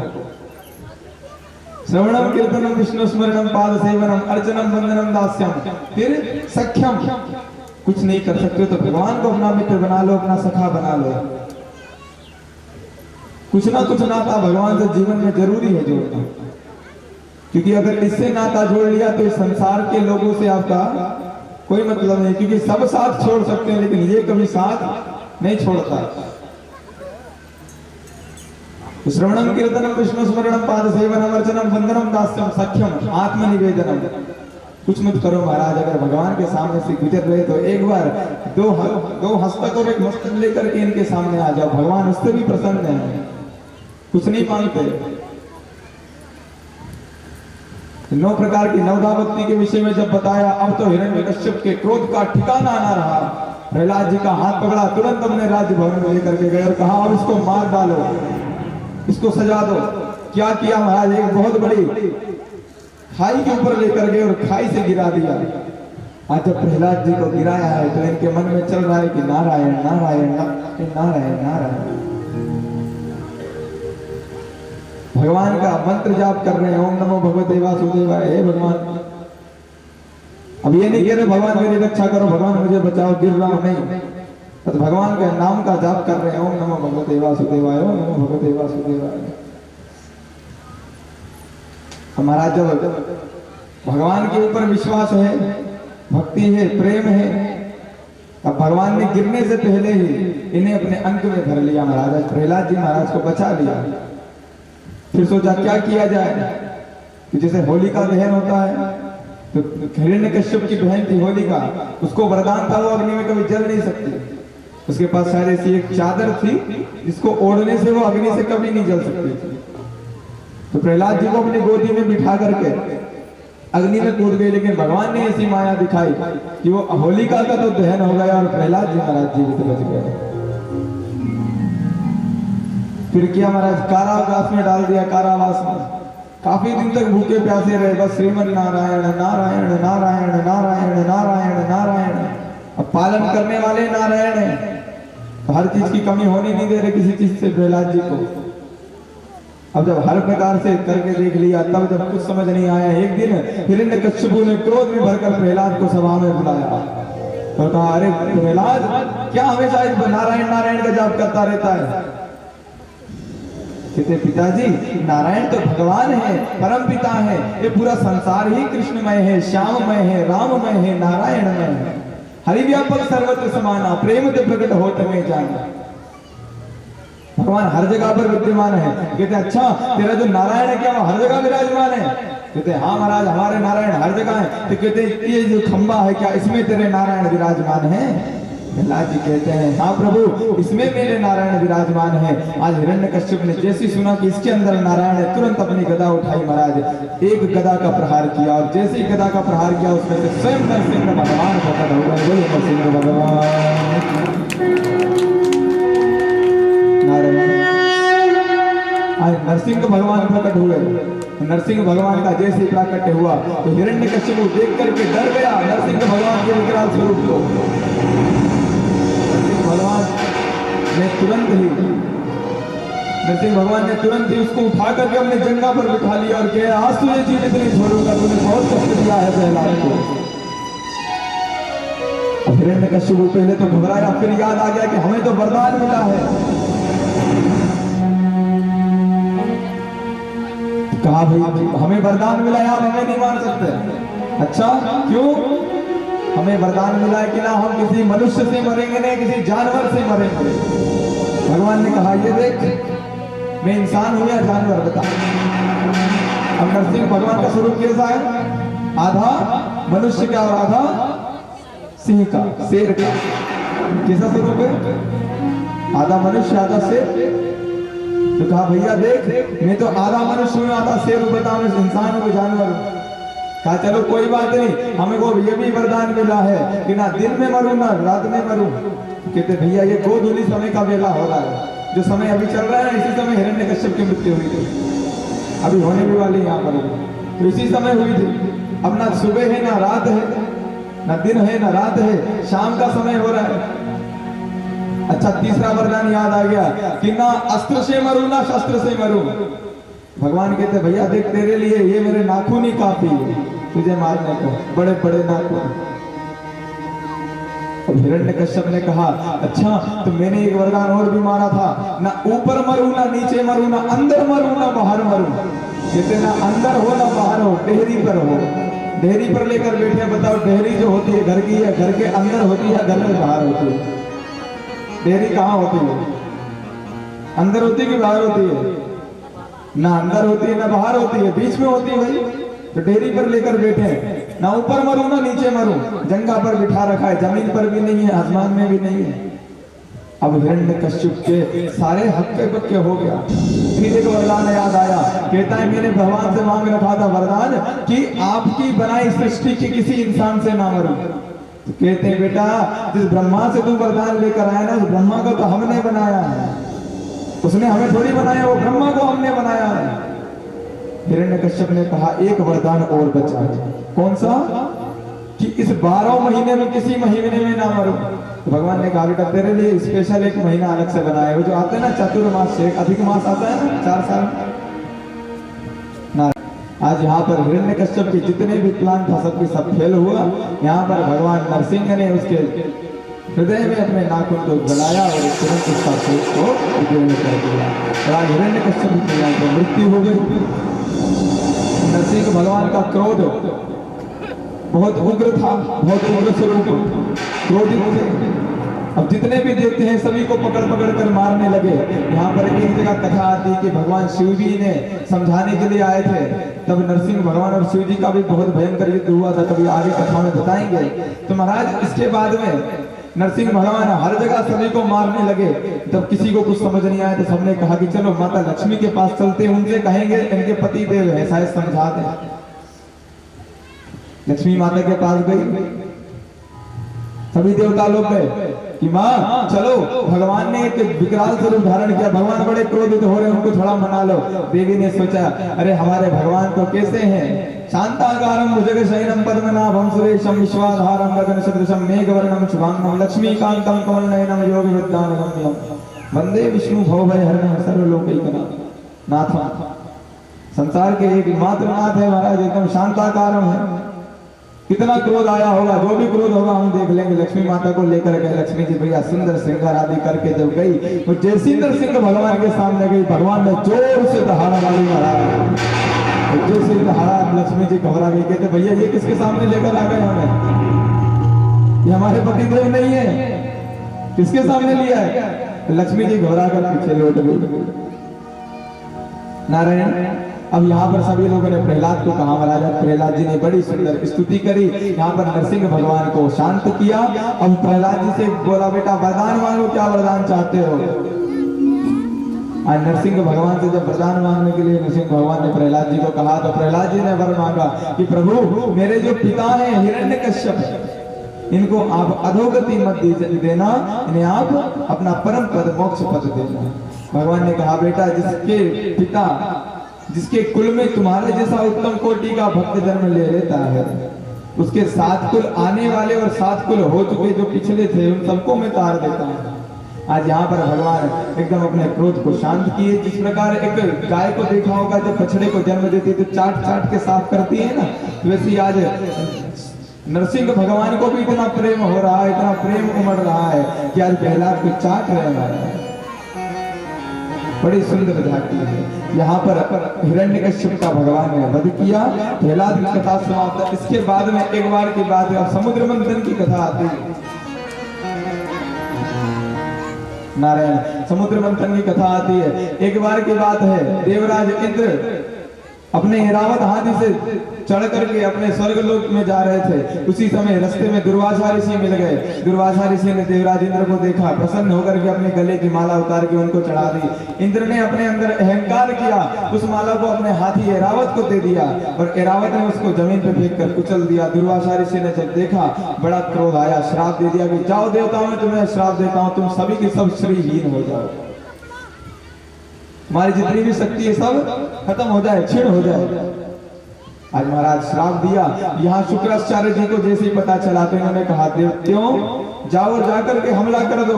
श्रवणम कीर्तनम विष्णु स्मरणम पाद सेवनम अर्चनम वंदनम दास्यम। फिर सख्यम, कुछ नहीं कर सकते तो भगवान को अपना मित्र बना लो, अपना सखा बना लो। कुछ ना कुछ नाता भगवान से जीवन में जरूरी है जोड़ना, क्योंकि अगर इससे नाता जोड़ लिया तो इस संसार के लोगों से आपका कोई मतलब नहीं, क्योंकि सब साथ छोड़ सकते हैं लेकिन ये कभी साथ नहीं छोड़ता। तो श्रवणम कीर्तनम विष्णु स्मरणम पाद सेवनम अर्चनम वंदनम दास्यम सख्यम आत्मनिवेदनम। कुछ मत करो महाराज, अगर भगवान के सामने से गुजर रहे तो एक बार दो हस्तक और एक मस्तक लेकर के इनके सामने आ जाओ, भगवान उससे भी प्रसन्न है, कुछ नहीं मांगते। 9 प्रकार की नवधा भक्ति के विषय में जब बताया, अब तो हिरण्यकश्यप के क्रोध का ठिकाना ना रहा। प्रहलाद जी का हाथ पकड़ा, तुरंत अपने राज्य भवन में लेकर के गए और कहा अब इसको मार डालो, इसको सजा दो। क्या किया महाराज, एक बहुत बड़ी खाई के ऊपर लेकर गए और खाई से गिरा दिया। आज जब प्रहलाद जी को गिराया है तो इनके मन में चल रहा है कि नारायण नारायण नारायण नारायण, भगवान का मंत्र जाप कर रहे हैं, ओम नमो भगवते वासुदेवाय। हे भगवान, अब ये नहीं कह रहे भगवान मेरी रक्षा करो, भगवान मुझे बचाओ, गिर रहा हूं, नहीं, तो भगवान के नाम का जाप कर रहे हैं, ओम नमो भगवते वासुदेवाय, ओम नमो भगवते वासुदेवाय। हमारा जब भगवान के ऊपर विश्वास है, भक्ति है, प्रेम है, अब भगवान ने गिरने से पहले ही इन्हें अपने अंक में भर लिया। महाराज प्रहलाद जी महाराज को बचा लिया। फिर सोचा क्या किया जाए, कि जैसे होलिका दहन होता है तो हिरण्यकश्यप की बहन थी होलिका, उसको वरदान था वो अग्नि में कभी जल नहीं सकती, उसके पास शायद ऐसी एक चादर थी जिसको ओढ़ने से वो अग्नि से कभी नहीं जल सकती थी। तो प्रहलाद जी को अपनी गोदी में बिठा करके अग्नि में कूद गई, लेकिन भगवान ने ऐसी माया दिखाई कि वो होलिका का तो दहन हो गया और प्रहलाद जी महाराज जी भी तो बच गए। फिर किया महाराज, कारावास में डाल दिया, कारावास में काफी दिन तक भूखे प्यासे रहे, बस श्रीमन नारायण नारायण नारायण नारायण नारायण नारायण। अब पालन करने वाले नारायण है, तो हर चीज की कमी होने नहीं दे रहे किसी चीज से प्रहलाद जी को। अब जब हर प्रकार से करके देख लिया, तब जब कुछ समझ नहीं आया, एक दिन हिरण्यकश्यपु ने क्रोध में भरकर प्रहलाद को सभा में बुलाया और कहा, अरे प्रहलाद, क्या हमेशा नारायण नारायण का जाप करता रहता है? कहते पिताजी, नारायण तो भगवान है, परम पिता है, ये पूरा संसार ही कृष्णमय है, श्याममय है, राममय है, नारायणमय है, हरिव्यापक सर्वत्र समाना, प्रेम ते प्रकट होत में जाना। भगवान हर जगह पर विद्यमान है। कहते अच्छा, तेरा जो नारायण है क्या वो हर जगह विराजमान है? कहते हाँ महाराज, हमारे नारायण हर जगह है। तो कहते ये जो खंबा है क्या इसमें तेरे नारायण विराजमान है? प्रहलाद जी कहते हैं हाँ प्रभु, इसमें मेरे नारायण विराजमान है। आज हिरण्यकश्यप ने जैसी सुना कि इसके अंदर नारायण है, तुरंत अपनी गदा उठाई महाराज, एक गदा का प्रहार किया और जैसे ही गदा का प्रहार किया उसमें से स्वयं नरसिंह भगवान प्रकट हो गए। बोलो नरसिंह भगवान आज नरसिंह भगवान प्रकट हुए। नरसिंह भगवान का जैसे प्राकट्य हुआ तो हिरण्यकश्यप देख करके डर गया नरसिंह भगवान के विकराल स्वरूप को। नरसिंह भगवान ने तुरंत ही उसको उठा करके अपने जंगा पर बिठा लिया और कहा, आज तुझे जीवित नहीं छोड़ूंगा, तूने बहुत कष्ट दिया है प्रहलाद को। हिरण्यकश्यप पहले तो घबराया, फिर याद आ गया कि हमें तो वरदान मिला है। कहा भाई हमें वरदान मिला है, आप हमें नहीं मान सकते। अच्छा क्यों? हमें वरदान मिला है कि ना हम किसी मनुष्य से मरेंगे, नहीं किसी जानवर से मरेंगे। भगवान ने कहा ये देख, मैं इंसान हूं या जानवर, बता। अब नरसिंह भगवान का स्वरूप कैसा है? आधा मनुष्य का और आधा सिंह का, शेर का। कैसा स्वरूप है? आधा मनुष्य आधा शेर। तो कहा भैया देख, मैं तो आधा मनुष्य हूँ, आधा शेर बता, मैं इंसान हूँ, जानवर हूँ। कहा चलो कोई बात नहीं, हमें को ये भी वरदान मिला है कि ना दिन में मरूं ना रात में मरूं। कहते भैया ये गोधूली समय का वेला हो रहा है, जो समय अभी चल रहा है इसी समय हिरण्यकश्यप की मृत्यु हुई थी, अभी होने भी वाली यहाँ पर, तो इसी समय हुई थी। अब ना सुबह है ना रात है, ना दिन है ना रात है, शाम का समय हो रहा है। अच्छा तीसरा वरदान याद आ गया कि ना अस्त्र से मरूं ना शस्त्र से मरूं। भगवान कहते भैया देख तेरे लिए ये मेरे नाखून ही काफी है तुझे मारने को, बड़े बड़े नाखून। अब हिरण्यकश्यप ने कहा अच्छा तो मैंने एक वरदान और भी मारा था, ना ऊपर मरूं ना नीचे मरूं ना अंदर मरूं ना बाहर मरूं। कहते ना अंदर हो ना बाहर हो, डेहरी पर हो। डेहरी पर लेकर बैठे, बताओ डेहरी जो होती है घर की है, घर के अंदर होती है घर में बाहर होती है? डेहरी कहाँ होती है? अंदर होती है कि बाहर होती है? ना अंदर होती है ना बाहर होती है, बीच में होती है भाई। तो डेयरी पर लेकर बैठे हैं, ना ऊपर मरूं ना नीचे मरूं, जंगा पर बिठा रखा है, जमीन पर भी नहीं है आसमान में भी नहीं है। अब हिरण्यकश्यप के सारे हक्के बक्के हो गया। फिर एक वरदान याद आया, कहता है मैंने भगवान से मांग रखा था वरदान कि आपकी बनाई सृष्टि के किसी इंसान से ना मरूं। तो कहते हैं बेटा जिस ब्रह्मा से तू वरदान लेकर आया ना, उस ब्रह्मा को तो हमने बनाया है, उसने हमें थोड़ी बनाया, वो ब्रह्मा को हमने बनाया है। हिरण्यकश्यप ने कहा एक वरदान और बचा है। कौन सा? कि इस 12 महीने में किसी महीने में ना मरूं। तो भगवान ने कहा बेटा तेरे लिए स्पेशल एक महीना अलग से बनाया, वो जो आते हैं ना चतुर्मास से अधिक मास आता है ना 4 साल ना। आज यहाँ पर हिरण्यकश्यप के जितने भी प्लान था सबके सब फेल हुआ। यहाँ पर भगवान नरसिंह ने उसके हृदय में अपने नाखून को गलाया और तुरंत उसका पेट को उद्योग कर दिया और आज हिरण्यकश्यप की यहाँ पर मृत्यु हो गई। नरसिंह भगवान का क्रोध बहुत उग्र था, बहुत उग्र स्वरूप क्रोधित थे। अब जितने भी देवते हैं सभी को पकड़ पकड़ कर मारने लगे। यहाँ पर एक जगह कथा आती है कि भगवान शिव जी ने समझाने के लिए आए थे, तब नरसिंह भगवान और शिव जी का भी बहुत भयंकर युद्ध हुआ था, कभी आगे कथा में बताएंगे। तो महाराज इसके बाद में नरसिंह भगवान हर जगह सभी को मारने लगे। तब किसी को कुछ समझ नहीं आया तो सबने कहा कि चलो माता लक्ष्मी के पास चलते हैं, उनसे कहेंगे इनके पति देव है शायद समझा दें। लक्ष्मी माता के पास गई, सभी देवता लोग गए कि माँ चलो, भगवान ने एक विकराल स्वरूप धारण किया, भगवान बड़े क्रोधित हो रहे हैं, उनको थोड़ा मना लो। देवी ने सोचा अरे हमारे भगवान तो कैसे हैं, शांताकारं भुजगशयनं पद्मनाभं सुरेशं विश्वाधारं गगनसदृशं मेघवर्णं शुभांगं लक्ष्मीकान्तं कमलनयनं योगविद्यानगम्यं वंदे विष्णु भवभयहरणं सर्वलोकैकनाथं। संसार के एकमात्र नाथ है महाराज, एकदम शांताकारं है। कितना क्रोध आया होगा, जो भी क्रोध होगा हम देख लेंगे। लक्ष्मी माता को लेकर गए, लक्ष्मी जी भैया सुंदर श्रृंगार आदि करके जब गई तो जैसे नरसिंह भगवान के सामने गई, भगवान ने जोर से दहाड़ा मारी महाराज। जैसे दहाड़ा लक्ष्मी जी घबरा गई, कहते भैया ये किसके सामने लेकर आ गए हमें, ये हमारे पतिदेव नहीं है, किसके सामने लिया है? लक्ष्मी जी घबरा कर पीछे लौट गई। नारायण अब यहाँ पर सभी लोगों ने प्रहलाद को कहा, महाराजा प्रहलाद जी ने बड़ी सुंदर स्तुति करी, यहाँ पर नरसिंह भगवान को शांत किया। अब प्रहलाद जी से बोला बेटा वरदान मांगो, क्या वरदान चाहते हो? आज नरसिंह भगवान से जब वरदान मांगने के लिए नरसिंह भगवान ने प्रहलाद जी को कहा तो प्रहलाद जी ने वर मांगा कि प्रभु मेरे जो पिता हैं हिरण्यकश्यप, इनको आप अधोगति मत देना, इन्हें आप अपना परम पद मोक्ष पद देना। भगवान ने कहा बेटा जिसके पिता, जिसके कुल में तुम्हारे जैसा उत्तम कोटि का भक्त जन्म ले लेता है, उसके 7 कुल आने वाले और 7 कुल हो चुके जो पिछले थे उन सबको मैं तार देता हूँ। आज यहाँ पर भगवान एकदम अपने क्रोध को शांत किए। जिस प्रकार एक गाय को देखा होगा जब बछड़े को जन्म देती है तो चाट चाट के साफ करती है ना, वैसे ही आज नरसिंह भगवान को भी इतना प्रेम हो रहा है, इतना प्रेम उमड़ रहा है कि आज प्रहलाद को चाट रहा है। बड़ी सुंदर झांकी है। यहाँ पर हिरण्यकश्यप का भगवान ने वध किया, प्रहलाद की कथा समाप्त। इसके बाद में एक बार की बात है, अब समुद्र मंथन की कथा आती है। नारायण समुद्र मंथन की कथा आती है। एक बार की बात है, देवराज इंद्र अपने ऐरावत हाथी से चढ़ करके अपने स्वर्ग लोक में जा रहे थे। उसी समय रास्ते में दुर्वासा ऋषि मिल गए। दुर्वासा ऋषि ने देवराज इंद्र को देखा, प्रसन्न होकर के अपने गले की माला उतार के उनको चढ़ा दी। इंद्र ने अपने अंदर अहंकार किया, उस माला को अपने हाथी ऐरावत को दे दिया और ऐरावत ने उसको जमीन पे फेंक कर कुचल दिया। दुर्वासा ऋषि ने जब देखा बड़ा क्रोध आया, श्राप दे दिया कि जाओ देवताओं, मैं तुम्हें श्राप देता हूं, तुम सभी की सब श्रीहीन हो जाओ, हमारी जितनी भी शक्ति है सब खत्म हो जाए, क्षीण हो जाए। आज महाराज श्राप दिया। यहाँ शुक्राचार्य जी को जैसे ही पता चला तो इन्होंने कहा, देवताओं जाओ और जाकर के हमला कर दो,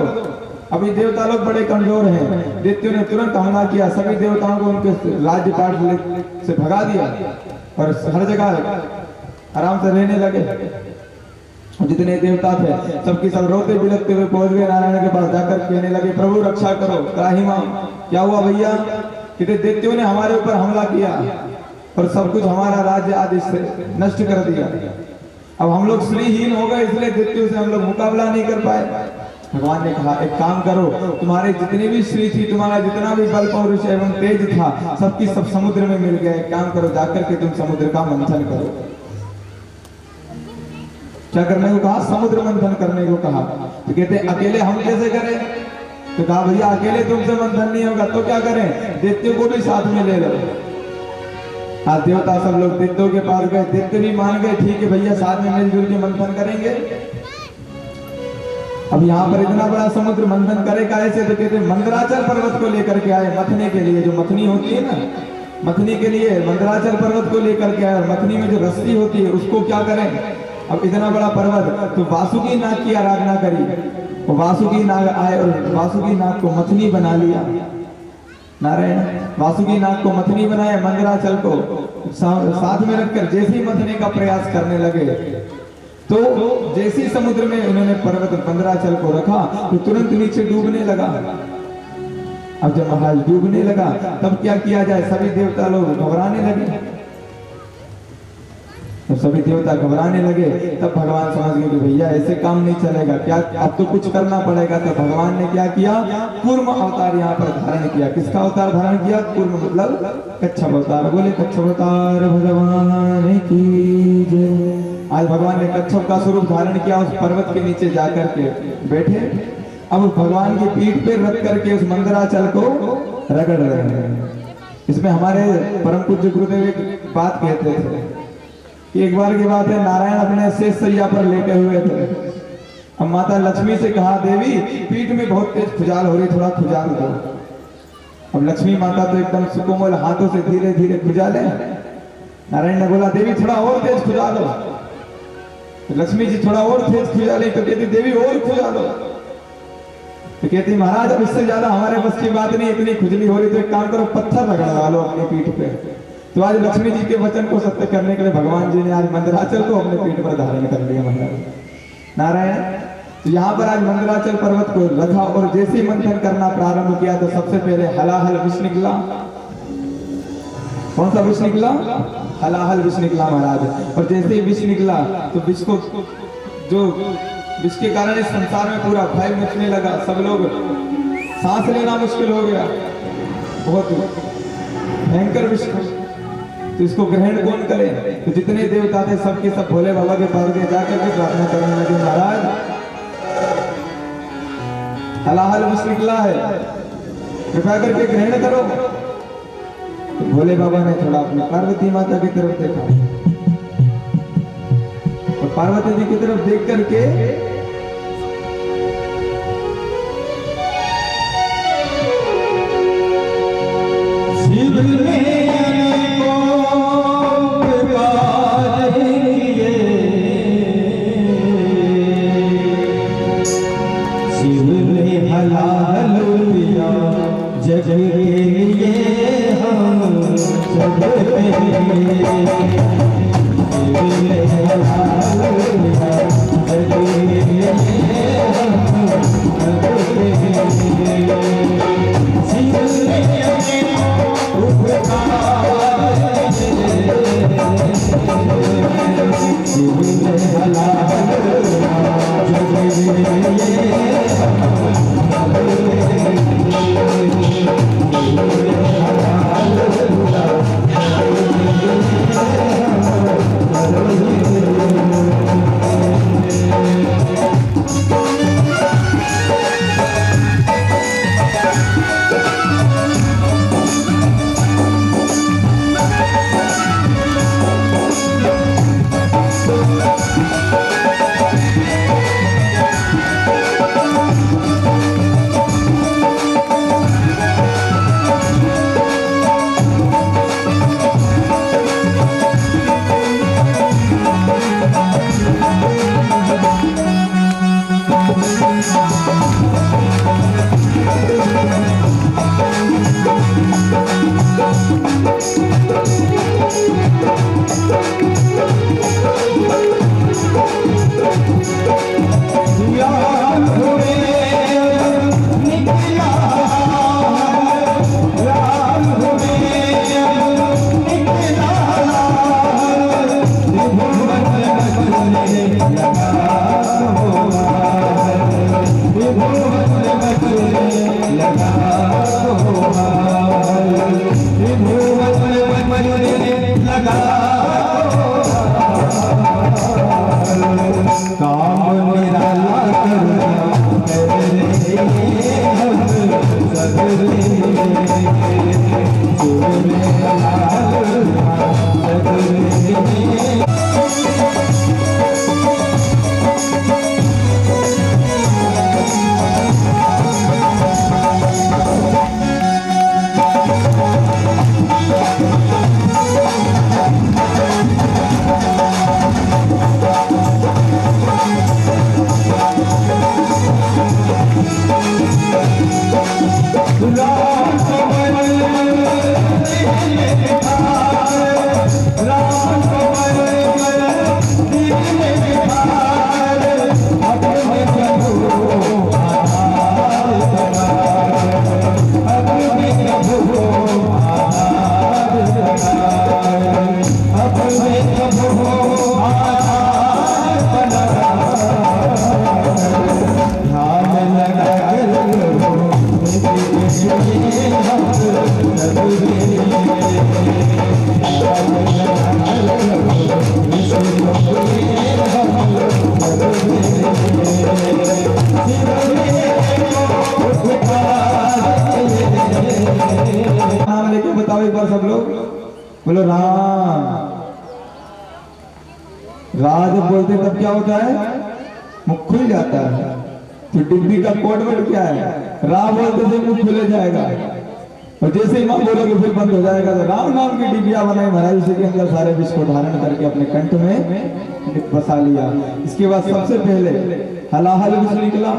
अभी देवता लोग बड़े कमजोर हैं। दैत्यों ने तुरंत हमला किया, सभी देवताओं को उनके राज्य पाठ से भगा दिया और हर जगह आराम से रहने लगे। जितने देवता थे सबकी सब रोते बिलखते हुए पहुंच गए नारायण के पास, जाकर कहने लगे, प्रभु रक्षा करो, त्राहिमाम। क्या हुआ भैया? कि दैत्यों ने हमारे ऊपर हमला किया और सब कुछ हमारा राज्य आदि से नष्ट कर दिया। अब हम लोग श्रीहीन हो गए, इसलिए दैत्यों से हम लोग मुकाबला नहीं कर पाए। भगवान ने कहा, एक काम करो, तुम्हारे जितनी भी श्री थी, तुम्हारा जितना भी बल पौरुष एवं तेज था, सबकी सब समुद्र में मिल गया। एक काम करो, जाकर के तुम समुद्र का मंथन करो। क्या करने को कहा? समुद्र मंथन करने को कहा। तो कहते अकेले हम कैसे करें? तो कहा भैया अकेले तुमसे मंथन नहीं होगा, तो क्या करें? दैत्यों को भी साथ में ले लो। आज देवता सब लोग दैत्यों के पास गए, दैत्य भी मान गए, ठीक है भैया साथ में मिलजुल के मंथन करेंगे। अब यहाँ पर इतना बड़ा समुद्र मंथन करेगा ऐसे, तो कहते मंदराचल पर्वत को लेकर के आए मथने के लिए। जो मथनी होती है ना, मथनी के लिए मंदराचल पर्वत को लेकर के आए। मथनी में जो रस्सी होती है उसको क्या करें? अब इतना बड़ा पर्वत, तो वासुकी नाग की आराधना करी। तो वासुकी नाग आए और वासुकी नाग को मथनी बना लिया। नारायण वासुकी नाग को मथनी बनाया, मंदराचल को साथ में रखकर जैसे ही मथने का प्रयास करने लगे, तो जैसे ही समुद्र में उन्होंने पर्वत मंदराचल को रखा तो तुरंत नीचे डूबने लगा। अब जब महाराज डूबने लगा तब क्या किया जाए? सभी देवता लोग घबराने लगे। तो सभी देवता घबराने लगे। तब भगवान समझ गए कि भैया ऐसे काम नहीं चलेगा, क्या अब तो कुछ करना पड़ेगा। तो भगवान ने क्या किया? कूर्म अवतार यहाँ पर धारण किया। किसका अवतार धारण किया? कूर्म मतलब कच्छप अवतार। बोले कच्छप अवतार भगवान की जय। आज भगवान ने कच्छप का स्वरूप धारण किया, उस पर्वत के नीचे जाकर के बैठे। अब भगवान की पीठ पे रख करके उस मंदराचल को रगड़ रहे हैं। इसमें हमारे परम पूज्य गुरुदेव एक बात कहते थे, एक बार की बात है, नारायण अपने शेष सैया पर लेटे हुए थे। अब माता लक्ष्मी से कहा, देवी पीठ में बहुत तेज खुजाल हो रही, थोड़ा खुजाल दो। अब लक्ष्मी माता तो एकदम सुकोमल हाथों से धीरे धीरे खुजाले। नारायण ने बोला, देवी थोड़ा और तेज खुजा लो। तो लक्ष्मी जी थोड़ा और तेज खुजाले, तो कहती देवी और खुजा लो। तो कहती महाराज अब इससे ज्यादा हमारे बस की बात नहीं, इतनी खुजली हो रही, तो एक काम करो पत्थर रगड़वा लो अपनी पीठ पे। तो आज लक्ष्मी जी के वचन को सत्य करने के लिए भगवान जी ने आज मंदराचल को अपने पीठ पर धारण कर लिया। महाराज नारायण, तो यहाँ पर आज मंदराचल पर्वत को रखा और जैसे ही मंथन करना प्रारंभ किया तो सबसे पहले हलाहल विष निकला। कौन सा विष निकला? हलाहल विष निकला महाराज। और जैसे ही विष निकला तो विष को, जो विष के कारण इस संसार में पूरा भय मचने लगा। सब लोग सांस लेना मुश्किल हो गया, बहुत भयंकर विष। तो इसको ग्रहण कौन करे? तो जितने देवता थे सबके सब भोले बाबा के पास गए, जाकर के प्रार्थना करने लगे, महाराज हलाहल विष निकला है, कृपया करके ग्रहण करो। तो भोले बाबा ने थोड़ा अपनी पार्वती माता की तरफ देखा और पार्वती जी की तरफ देख करके शिव ने जग के लिए हम सब यार हुए निकला यार हुए निकला भुवन बदलने लगा भुवन बदलने लगा भुवन बदलने लगा काम निराला करना मेरे हम सगरे नाम लेके बताओ एक बार सब लोग, बोलो राम। राज बोलते तब क्या होता है, मुख खुल जाता है। तो डिब्बी का कोड वर्ड क्या है, राम बोलते से मुख खुले जाएगा, और जैसे ही माँ बोलोगे फिर बंद हो जाएगा। तो राम नाम की डिब्बिया बनाई महाराज, उसी के अंदर सारे विष को धारण करके अपने कंठ में बसा लिया। इसके बाद सबसे पहले हलाहल विष निकला,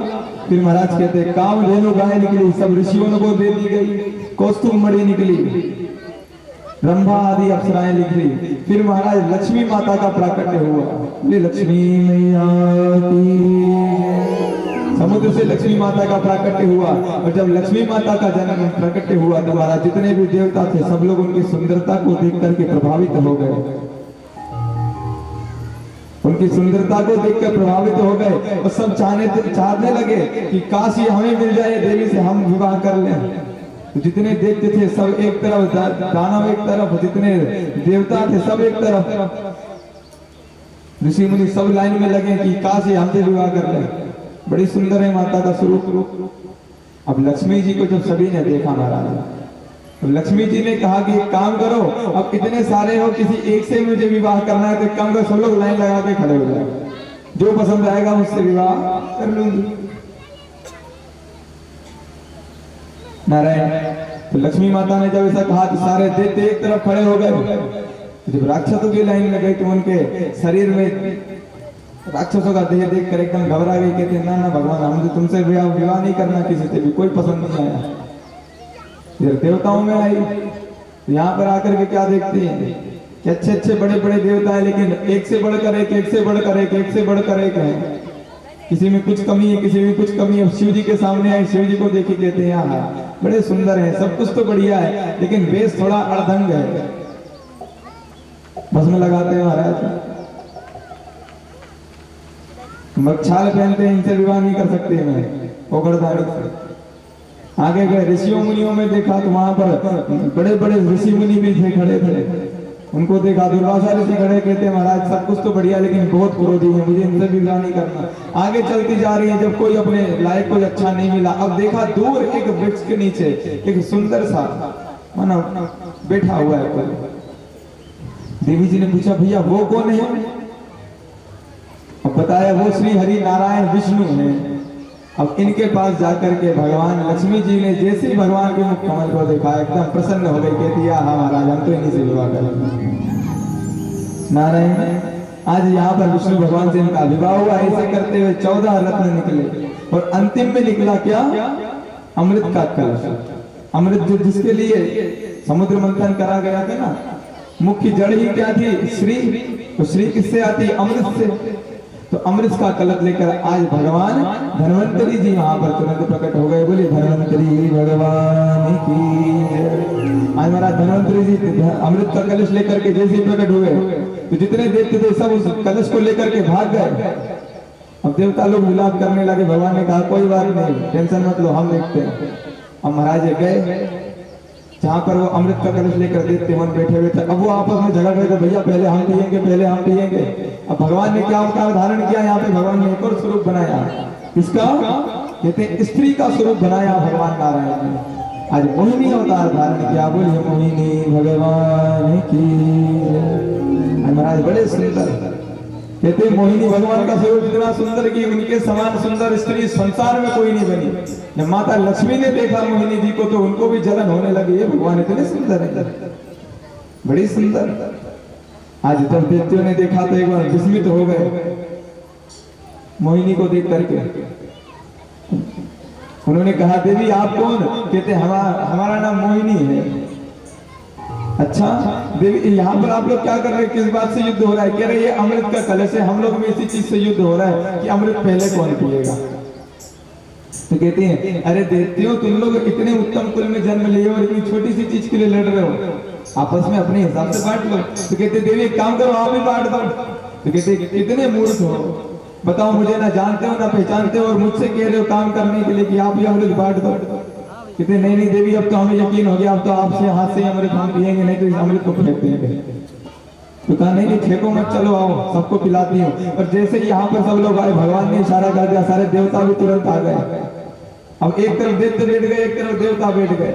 फिर महाराज कहते काम धेनु गाय निकली, सब ऋषियों को दे दी गई। कौस्तुभ मणि निकली, ब्रह्मा आदि अप्सराएं निकली। फिर महाराज लक्ष्मी माता का प्राकट्य हुआ, बोले लक्ष्मी मैया की। समुद्र से लक्ष्मी माता का प्राकट्य हुआ, और जब लक्ष्मी माता का जन्म प्राकट्य हुआ तो महाराज जितने भी देवता थे सब लोग उनकी सुंदरता को देख करके प्रभावित हो गए। उनकी सुंदरता को देखकर प्रभावित हो गए, और सब चाहने लगे कि काश ये हमें मिल जाए, देवी से हम विवाह कर लें। तो जितने देखते थे सब एक तरफ, दानव एक तरफ, जितने देवता थे सब एक तरफ, ऋषि मुनि सब लाइन में लगे कि काश ये हमसे विवाह कर लें। बड़ी सुंदर है माता का स्वरूप। अब लक्ष्मी जी को जब सभी ने देखा महाराज, तो लक्ष्मी जी ने कहा कि एक काम करो, अब इतने सारे हो, किसी एक से मुझे विवाह करना है, तो एक काम करो सब लोग लाइन लगा के खड़े हो जाओ, जो पसंद आएगा मुझसे विवाह कर लूंगी। नारायण। तो लक्ष्मी माता ने जब ऐसा कहा तो सारे देवते एक तरफ खड़े हो गए। जब राक्षसों की लाइन में गई तो उनके शरीर में राक्षसों का देह देखकर एकदम घबरा गई, कहते ना ना भगवान, हम तो तुमसे विवाह नहीं करना, किसी से भी कोई पसंद नहीं आया। फिर देवताओं में आई, यहाँ पर आकर के क्या देखती हैं कि अच्छे अच्छे बड़े बड़े देवता है, लेकिन एक से बढ़कर एक, एक से बढ़कर एक, एक से बढ़कर एक है। किसी में कुछ कमी है, किसी में कुछ कमी है। शिव जी के सामने आए, शिव जी को देखे कहते हैं यहाँ बड़े सुंदर हैं, सब कुछ तो बढ़िया है, लेकिन वेश थोड़ा अर्धंग है। भस्म लगाते हैं महाराज, मच्छाल पहनते हैं, इनसे विवाह नहीं कर सकते मैं, ओगड़दारी से। आगे गए ऋषियों मुनियों में देखा तो वहां पर बड़े बड़े ऋषि मुनि भी थे, खड़े थे। उनको देखा, दुर्वासा ऋषि खड़े, कहते महाराज सब कुछ तो बढ़िया, लेकिन बहुत क्रोधी है, मुझे इनसे विवाह नहीं करना। आगे चलती जा रही है, जब कोई अपने लायक कोई अच्छा नहीं मिला, अब देखा दूर एक वृक्ष के नीचे एक सुंदर सा मानो बैठा हुआ है कोई। देवी जी ने पूछा भैया वो कौन है? अब बताया वो श्री हरि नारायण विष्णु है। अब इनके पास जाकर के भगवान लक्ष्मी जी ने जैसे ही भगवान के मुख कमल को देखा, एकदम प्रसन्न हो गई, कहती हाँ महाराज हम तो इन्हीं से विवाह करेंगे। नारायण। आज यहाँ पर विष्णु भगवान से इनका विवाह हुआ। ऐसे करते हुए 14 रत्न निकले, और अंतिम में निकला क्या? अमृत का कलश। अमृत जिसके लिए समुद्र मंथन करा गया था ना, मुख्य जड़ ही क्या थी? श्री। तो श्री किससे आती? अमृत से। तो अमृत का कलश लेकर आज भगवान धन्वंतरी जी वहां पर तुरंत प्रकट हो गए। बोले धन्वंतरी भगवान की जय। आज महाराज धन्वंतरी जी अमृत का कलश लेकर के जैसे ही प्रकट हुए तो जितने देवते थे सब उस कलश को लेकर के भाग गए। अब देवता लोग विलाप करने लगे। भगवान ने कहा कोई बात नहीं, टेंशन मत लो, हम देखते हैं। अब महाराज गए जहां पर वो अमृत का कलश लेकर देते मन बैठे हुए थे। अब वो आपस में झगड़ रहे थे, भैया पहले हम पिएंगे, पहले हम पिएंगे। अब भगवान ने क्या अवतार धारण किया, यहाँ पे भगवान ने एक और स्वरूप बनाया। किसका? कहते हैं स्त्री का स्वरूप बनाया भगवान नारायण ने। आज मोहिनी अवतार धारण किया। बोलिए मोहिनी भगवान की जय। महाराज बड़े सुंदर, कहते मोहिनी भगवान का स्वरूप इतना सुंदर कि उनके समान सुंदर स्त्री संसार में कोई नहीं बनी। जब माता लक्ष्मी ने देखा मोहिनी जी को तो उनको भी जलन होने लगी। ये भगवान इतने सुंदर है, बड़ी सुंदर। आज जब देवताओं ने देखा तो एक बार विस्मित हो गए मोहिनी को देख करके। उन्होंने कहा देवी आप कौन? कहते हमारा नाम मोहिनी है। अच्छा देवी, यहाँ पर आप लोग क्या कर रहे हैं? किस बात से युद्ध हो रहा है? कह रहे ये अमृत का कलश है, हम लोग में इसी चीज से युद्ध हो रहा है कि अमृत पहले कौन पिएगा। तो कहते हैं अरे देवतियों, तुम लोग इतने उत्तम कुल में जन्म लिए और इतनी छोटी सी चीज के लिए लड़ रहे हो, आपस में अपने हिसाब से बांट लो। तो कहते देवी एक काम करो, आप भी बांट दो। तो कहते कितने मूर्ख हो, बताओ मुझे ना जानते हो ना पहचानते हो और मुझसे कह रहे हो काम करने के लिए कि आप ये अमृत बांट दो। कहते नहीं नहीं देवी, अब तो हमें यकीन हो गया, अब तो आपसे हाथ से अमृत हम पिएंगे, नहीं तो इस अमृत को फेंक देंगे। तो कहा नहीं फेंको मत, चलो आओ सबको पिलाती हूँ। और जैसे ही यहाँ पर सब लोग आए भगवान ने इशारा कर दिया, सारे देवता भी तुरंत आ गए। अब एक तरफ देवते बैठ गए, एक तरफ देवता बैठ गए।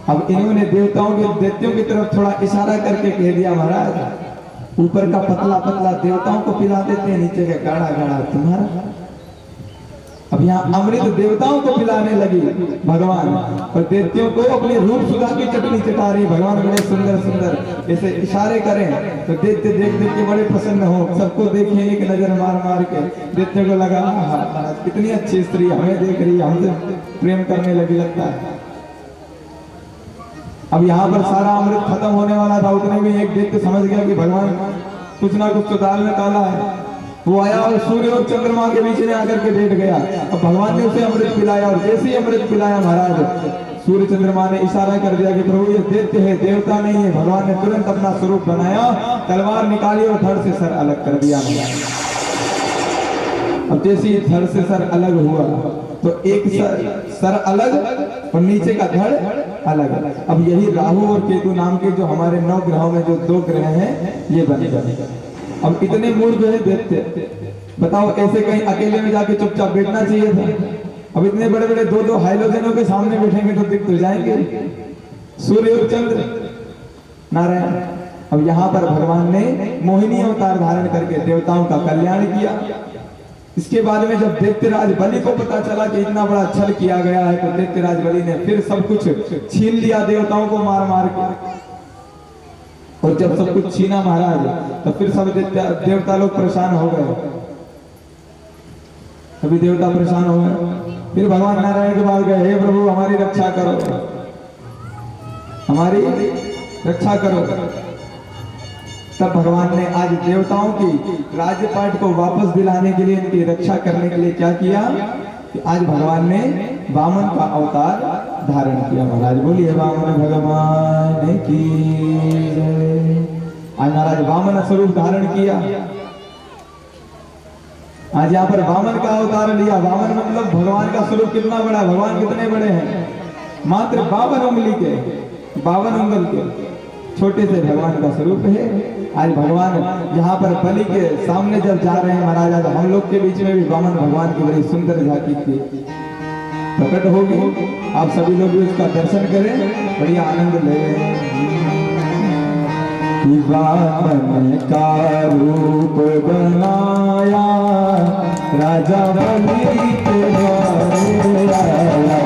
अब इन्होंने देवताओं की तरफ थोड़ा इशारा करके कह दिया महाराज ऊपर का पतला पतला देवताओं को पिला देते हैं, नीचे का गाढ़ा गाढ़ा तुम्हारा। अब यहाँ अमृत देवताओं को पिलाने लगी भगवान और देवतियों को अपने रूप सुधा की चटनी चटा रही। भगवान बड़े सुंदर सुंदर ऐसे इशारे करें तो देखते देख देख के बड़े प्रसन्न हो, सबको देखें एक नजर मार मार के। देखते को लगा महाराज कितनी अच्छी स्त्री हमें देख रही है, हमसे प्रेम करने लगी लगता है। अब यहाँ पर सारा अमृत खत्म होने वाला था, उतने में एक देख के समझ गया कि भगवान कुछ ना कुछ तो दाल में काला है। वो आया और सूर्य और चंद्रमा के बीच में आकर के बैठ गया। अब भगवान ने उसे अमृत पिलाया और जैसे ही अमृत पिलाया महाराज सूर्य चंद्रमा ने इशारा कर दिया कि प्रभु ये दैत्य है, देवता नहीं है। भगवान ने तुरंत अपना स्वरूप बनाया, तलवार निकाली और धड़ से सर अलग कर दिया। अब जैसे ही धड़ से सर अलग हुआ तो एक सर अलग और नीचे का धड़ अलग। अब यही राहु और केतु नाम के जो हमारे 9 ग्रहों में जो 2 ग्रह हैं ये बने बने। अब इतने मूर्ख है देखते, बताओ ऐसे कहीं अकेले में जाके चुपचाप बैठना चाहिए था। अब इतने बड़े बड़े 2-2 हाइलोजनों के सामने बैठेंगे तो दिख तो जाएंगे सूर्य और चंद्र नारायण। अब यहाँ पर भगवान ने मोहिनी अवतार धारण करके देवताओं का कल्याण किया। इसके बाद में जब दैत्यराज बलि को पता चला कि इतना बड़ा छल किया गया है तो दैत्यराज बलि ने फिर सब कुछ छीन लिया देवताओं को मार मार के। और जब सब कुछ छीना महाराज तो फिर सब देवता लोग परेशान हो गए। सभी देवता परेशान हो गए। फिर भगवान नारायण के पास गए, हे प्रभु हमारी रक्षा करो, हमारी रक्षा करो। तब भगवान ने आज देवताओं की राज्यपाट को वापस दिलाने के लिए, इनकी रक्षा करने के लिए क्या किया कि आज भगवान ने वामन का अवतार धारण किया। महाराज बोलिए वामन भगवान की जय। आज महाराज वामन स्वरूप धारण किया। आज यहाँ पर वामन का अवतार लिया। वामन मतलब भगवान का स्वरूप कितना बड़ा, भगवान कितने बड़े हैं, मात्र 52 उंगली के, 52 उंगल के छोटे से भगवान का स्वरूप है। आज भगवान यहाँ पर बलि के सामने जब जा रहे हैं महाराज, आज हम लोग के बीच में भी वामन भगवान की बड़ी सुंदर झांकी की प्रकट होगी। आप सभी लोग भी उसका दर्शन करें, बढ़िया आनंद ले। वामन का रूप बनाया राजा बलि के द्वारे आया।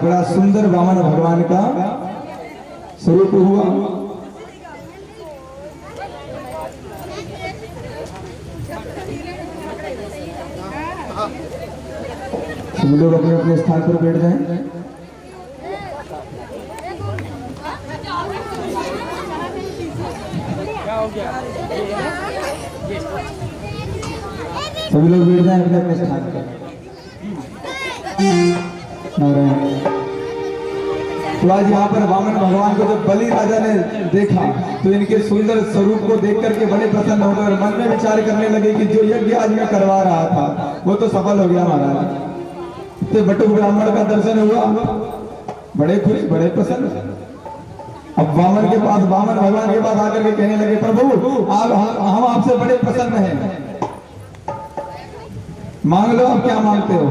बड़ा सुंदर वामन भगवान का स्वरूप हुआ। सब लोग अपने अपने स्थान पर बैठ जाएं। सभी लोग बैठ जाएं अपने अपने स्थान पर। तो आज यहाँ पर वामन भगवान को जब बलि राजा ने देखा तो इनके सुंदर स्वरूप को देख करके बड़े प्रसन्न हो गए और मन में विचार करने लगे कि जो यज्ञ आज मैं करवा रहा था वो तो सफल हो गया महाराज। तो बटुक ब्राह्मण का दर्शन हुआ, बड़े खुश बड़े प्रसन्न। अब वामन भगवान के पास आकर के कहने लगे प्रभु हम आपसे बड़े प्रसन्न हैं, मांग लो आप क्या मांगते हो।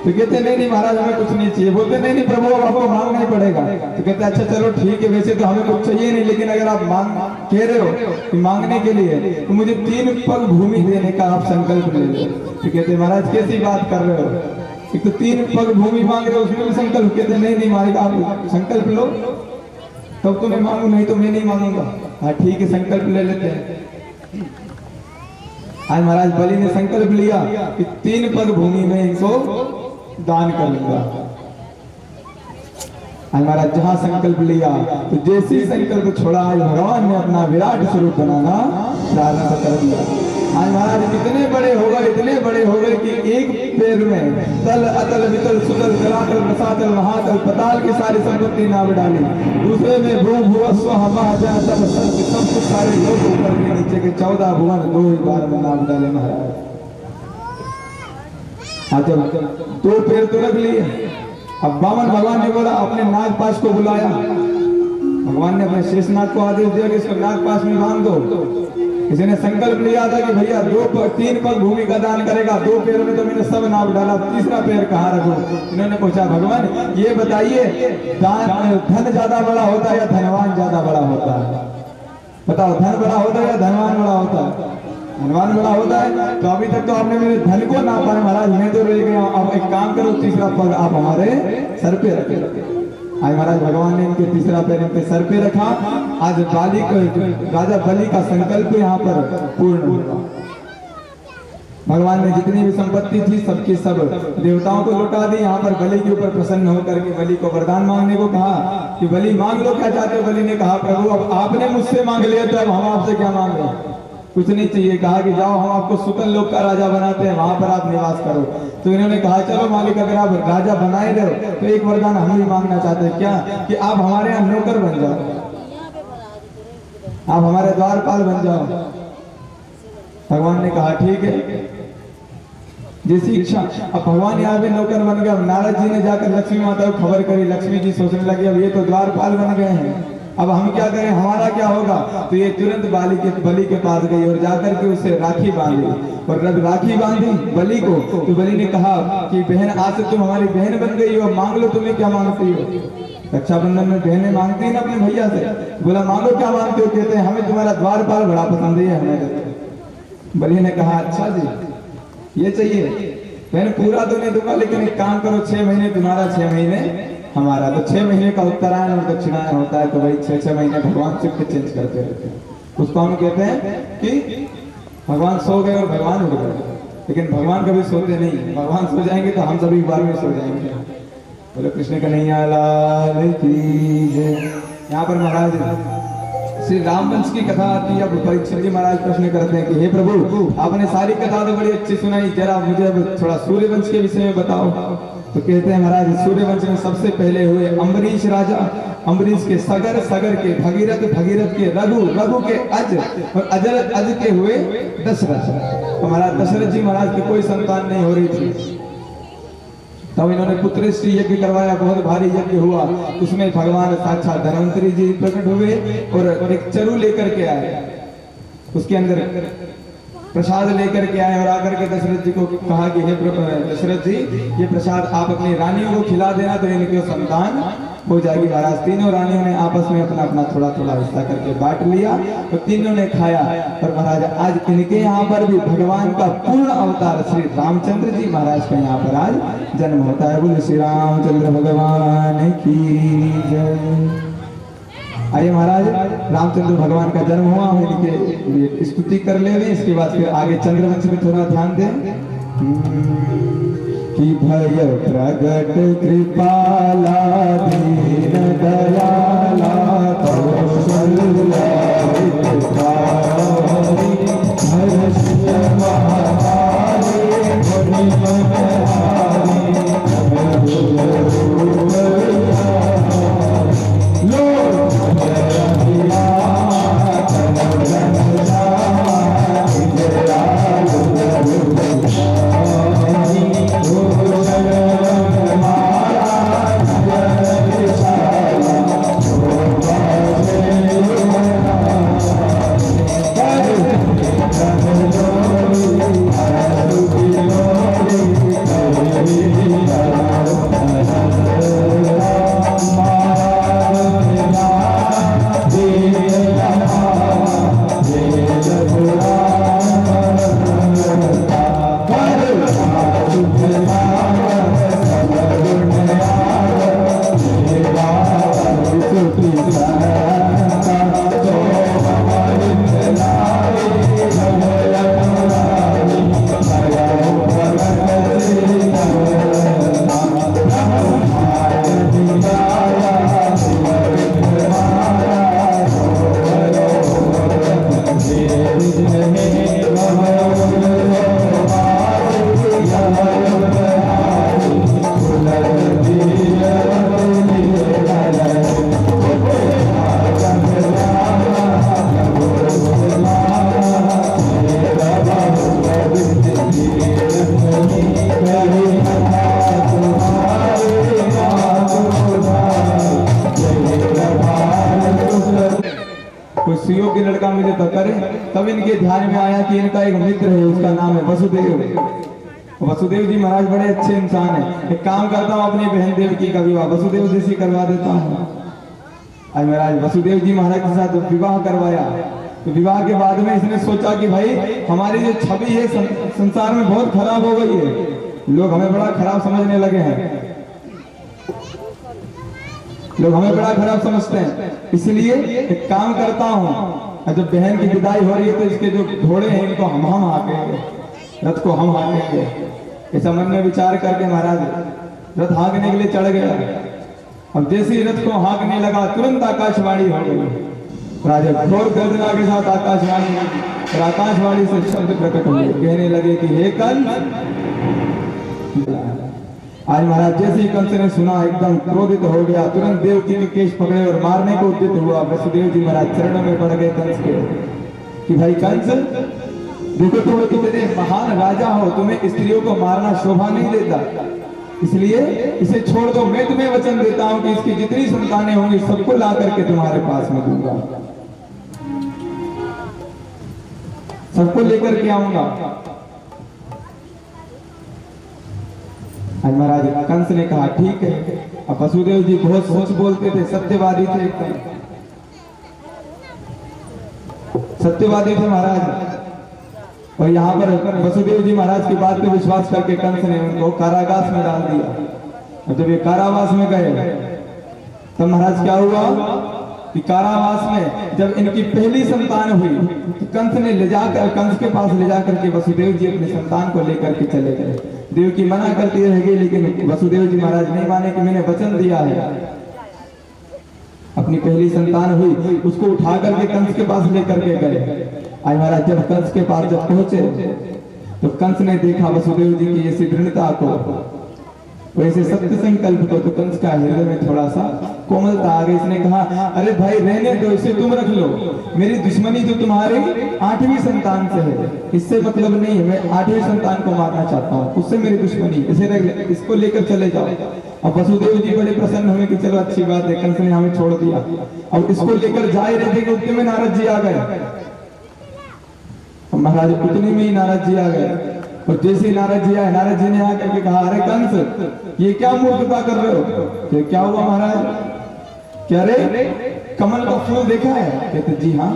तो कहते नहीं महाराज हमें कुछ नहीं चाहिए। बोलते नहीं प्रभु अब आपको मांगना ही पड़ेगा। तो कहते अच्छा चलो ठीक है, वैसे तो हमें कुछ चाहिए नहीं, लेकिन अगर आप कह रहे हो कि मांगने के लिए तो मुझे 3 पग भूमि देने का आप संकल्प ले लो। तो कहते महाराज कैसी बात कर रहे हो, एक तो 3 पग भूमि मांग रहे हो उसमें भी संकल्प। कहते नहीं मारेगा आप संकल्प लो तब तो मैं मांगू, नहीं तो मैं नहीं मांगूंगा। हाँ ठीक है संकल्प ले लेते हैं। आज महाराज बलि ने संकल्प लिया कि 3 पग भूमि में इनको दान कर दूंगा। आज महाराज जहां संकल्प लिया तो जैसे ही संकल्प छोड़ा आज भगवान ने अपना विराट स्वरूप बनाना प्रारंभ कर दिया। आज महाराज इतने बड़े हो गए कि एक पैर में तल अतल वितल सुतल जलातल रसातल महातल पताल की सारी संपत्ति नाम डाली, दूसरे में भू भुवस्व महाजन सब कुछ सारे लोग ऊपर के नीचे के 14 भुवन 2 ही बार में नाम डाले महाराज। जब 2 पैर तो रख लिए, अब वामन भगवान ने बोला अपने नागपाश को बुलाया। भगवान ने अपने शेषनाग को आदेश दिया कि इसको नागपाश में बांध दो। किसी ने संकल्प लिया था कि भैया 3 पग भूमि का दान करेगा, 2 पैर में तो मैंने सब नाम डाला, तीसरा पैर कहाँ रखूं। इन्होंने पूछा भगवान ये बताइए धन ज्यादा बड़ा होता है या धनवान ज्यादा बड़ा होता है। बताओ धन बड़ा होता है या धनवान बड़ा होता है। धनवान बड़ा होता है। तो अभी तक तो आपने मेरे धन को ना पाए महाराज, मैं तो रह गया। अब एक काम करो 3रा पग आप हमारे सर पे रखे। आज महाराज भगवान ने इनके 3रा पैर इनके सर पे रखा। आज राजा बलि का संकल्प यहाँ पर पूर्ण हुआ। भगवान ने जितनी भी संपत्ति थी सबकी सब देवताओं को लौटा दी। यहाँ पर बलि के ऊपर प्रसन्न होकर के बलि को वरदान मांगने को कहा कि बलि मांग लो क्या चाहते हो। बलि ने कहा प्रभु अब आपने मुझसे मांग लिया तो अब हम आपसे क्या मांग रहे हैं, कुछ नहीं चाहिए। कहा कि जाओ हम आपको सुतल लोक का राजा बनाते हैं, वहां पर आप निवास करो। तो इन्होंने कहा चलो मालिक अगर आप राजा बनाए रहे तो एक वरदान हम भी मांगना चाहते हैं, क्या कि आप हमारे यहाँ नौकर बन जाओ, आप हमारे द्वारपाल बन जाओ। भगवान ने कहा ठीक है जैसी इच्छा। अब भगवान यहाँ पे नौकर बन गया। नारद जी ने जाकर लक्ष्मी माता को खबर करी। लक्ष्मी जी सोचने लगी अब ये तो द्वारपाल बन गए हैं, अब हम क्या करें, हमारा क्या होगा। तो ये तुरंत बलि के पास गई और जाकर के उसे राखी बांधी। और जब राखी बांधी बलि को तो बलि ने कहा कि बहन आज से तुम हमारी बहन बन गई हो, मांग लो तुम्हें क्या मांगती हो। रक्षाबंधन में बहनें मांगती है ना अपने भैया से। बोला मांगो क्या मांगते हो। कहते हैं हमें तुम्हारा द्वारपाल बड़ा पसंद है हमें। बलि ने कहा अच्छा जी ये चाहिए। बहन पूरा तो नहीं दूंगा लेकिन एक काम करो 6 महीने तुम्हारा 6 महीने हमारा। तो 6 महीने का उत्तरायण और दक्षिणायन होता है, तो वही 6 महीने भगवान शिफ्ट चेंज करते रहते हैं। उसको हम कहते हैं कि भगवान सो गए और भगवान उठ गए। लेकिन भगवान कभी सोते नहीं, भगवान सो जाएंगे तो हम सभी बार में सो जाएंगे। बोले कृष्ण कन्हैया लाल की जय। यहाँ पर महाराज श्री रामवंश की कथा आती है। अब परीक्षित जी महाराज प्रश्न करते हैं कि हे प्रभु आपने सारी कथा तो बड़ी अच्छी सुनाई, जरा मुझे अब थोड़ा सूर्यवंश के विषय में बताओ। तो कहते हैं महाराज सूर्यवंश में सबसे पहले हुए अम्बरीश राजा, अम्बरीश के सगर, सगर के भगीरथ, भगीरथ के रघु, रघु के अज और अज के हुए दशरथ। तो महाराज दशरथ जी महाराज की कोई संतान नहीं हो रही थी। तब इन्होंने पुत्रेष्टि यज्ञ करवाया, बहुत भारी यज्ञ हुआ। उसमें भगवान साक्षात धन्वंतरी जी प्रकट हुए और एक चरु लेकर के आए। उसके अंदर प्रसाद लेकर के आए और आकर के दशरथ जी को कहा कि हे दशरथ जी ये प्रसाद आप अपनी रानियों को खिला देना तो इनके संतान हो जाएगी महाराज। तीनों रानियों ने आपस में अपना अपना थोड़ा थोड़ा हिस्सा करके बांट लिया तो तीनों ने खाया। और महाराज आज इनके यहाँ पर भी भगवान का पूर्ण अवतार श्री रामचंद्र जी महाराज का यहाँ पर आज जन्म होता है। बोले श्री रामचंद्र भगवान की जय। आइए महाराज, रामचंद्र भगवान का जन्म हुआ, हम इनके स्तुति कर ले। इसके बाद फिर आगे चंद्रवंश में थोड़ा ध्यान दें कि भय प्रगट कृपाला दीन दयाला कौशल्या हितकारी हर्षय महाकारी गुणी मनहारी कोई सुयोग्य लड़का मिले तो करे। तब इनके ध्यान में आया कि इनका एक मित्र है, उसका नाम है वसुदेव। वसुदेव जी महाराज बड़े अच्छे इंसान हैं। एक काम करता हूँ, अपनी बहन देवकी का विवाह वसुदेव जी से करवा देता हूँ। आज महाराज वसुदेव जी महाराज के साथ विवाह करवाया तो विवाह के बाद में इसने सोचा कि भाई हमारी जो छवि है संसार में बहुत खराब हो गई है, लोग हमें बड़ा खराब समझने लगे हैं, लोग हमें बड़ा खराब समझते हैं। इसलिए एक काम करता हूँ, जब बहन की विदाई हो रही है तो इसके जो घोड़े हैं इनको हम हाँकेंगे, रथ को हम हाँकेंगे। ऐसा मन में विचार करके महाराज रथ हाँकने के लिए चढ़ गया। अब जैसे ही रथ को हाँकने लगा तुरंत आकाशवाणी हो गई। राजा घोर गर्जना के साथ आकाशवाणी, और आकाशवाणी से शब्द प्रकट हुए, कहने लगे कि हे कंस। आज महाराज जैसे ही कंस ने सुना एकदम क्रोधित हो गया, तुरंत देवकी के केश पकड़े और मारने को उद्यत हुआ। वसुदेव जी महाराज चरणों में पड़ गए कंस के कि भाई कंस, देखो तुम कितने महान राजा हो, तुम्हें स्त्रियों को मारना शोभा नहीं देता, इसलिए इसे छोड़ दो। मैं तुम्हें वचन देता हूं कि इसकी जितनी संतानें होंगी सबको ला करके तुम्हारे पास में दूंगा, सबको लेकर के आऊंगा। आज महाराज कंस ने कहा ठीक है। अब वसुदेव जी बहुत सोच बोलते थे, सत्यवादी थे, एकदम सत्यवादी थे महाराज। और यहाँ पर वसुदेव जी महाराज की बात पे विश्वास करके कंस ने उनको कारागास में डाल दिया। और जब ये कारावास में गए तब महाराज क्या हुआ कि कारावास में जब इनकी पहली संतान हुई तो कंस ने कंस के पास ले जाकर के वसुदेव जी अपने संतान को लेकर के चले गए। देवकी मना करती रहेगी, लेकिन वसुदेव जी महाराज नहीं माने कि मैंने वचन दिया है। अपनी पहली संतान हुई उसको उठा करके कंस के पास लेकर के गए। आज महाराज जब कंस के पास जब पहुंचे तो कंस ने देखा वसुदेव जी की ऐसी दृढ़ता को, वैसे सत्य संकल्प को, तो कंस का हृदय में थोड़ा सा कोमलता आ गई। इसने कहा अरे भाई रहने दो, इसे तुम रख लो, मेरी दुश्मनी तो तुम्हारी 8वीं संतान से है, इससे मतलब नहीं है। मैं 8वीं संतान को मारना चाहता हूँ, उससे मेरी दुश्मनी, इसे रख, इसको लेकर चले जाओ। अब वसुदेव जी बड़े प्रसन्न हुए कि चलो अच्छी बात है, कंस ने हमें छोड़ दिया। अब इसको लेकर जा ही रहे थे कि उतने में नारद जी आ गए। महाराज उतने में ही नारद जी आ गए। और जैसे ही नारद जी आए, नारद जी ने आकर के कहा अरे कंस, ये क्या मूर्खता कर रहे हो? तो क्या हुआ महाराज? कि अरे कमल का फूल देखा है? कहते जी हाँ।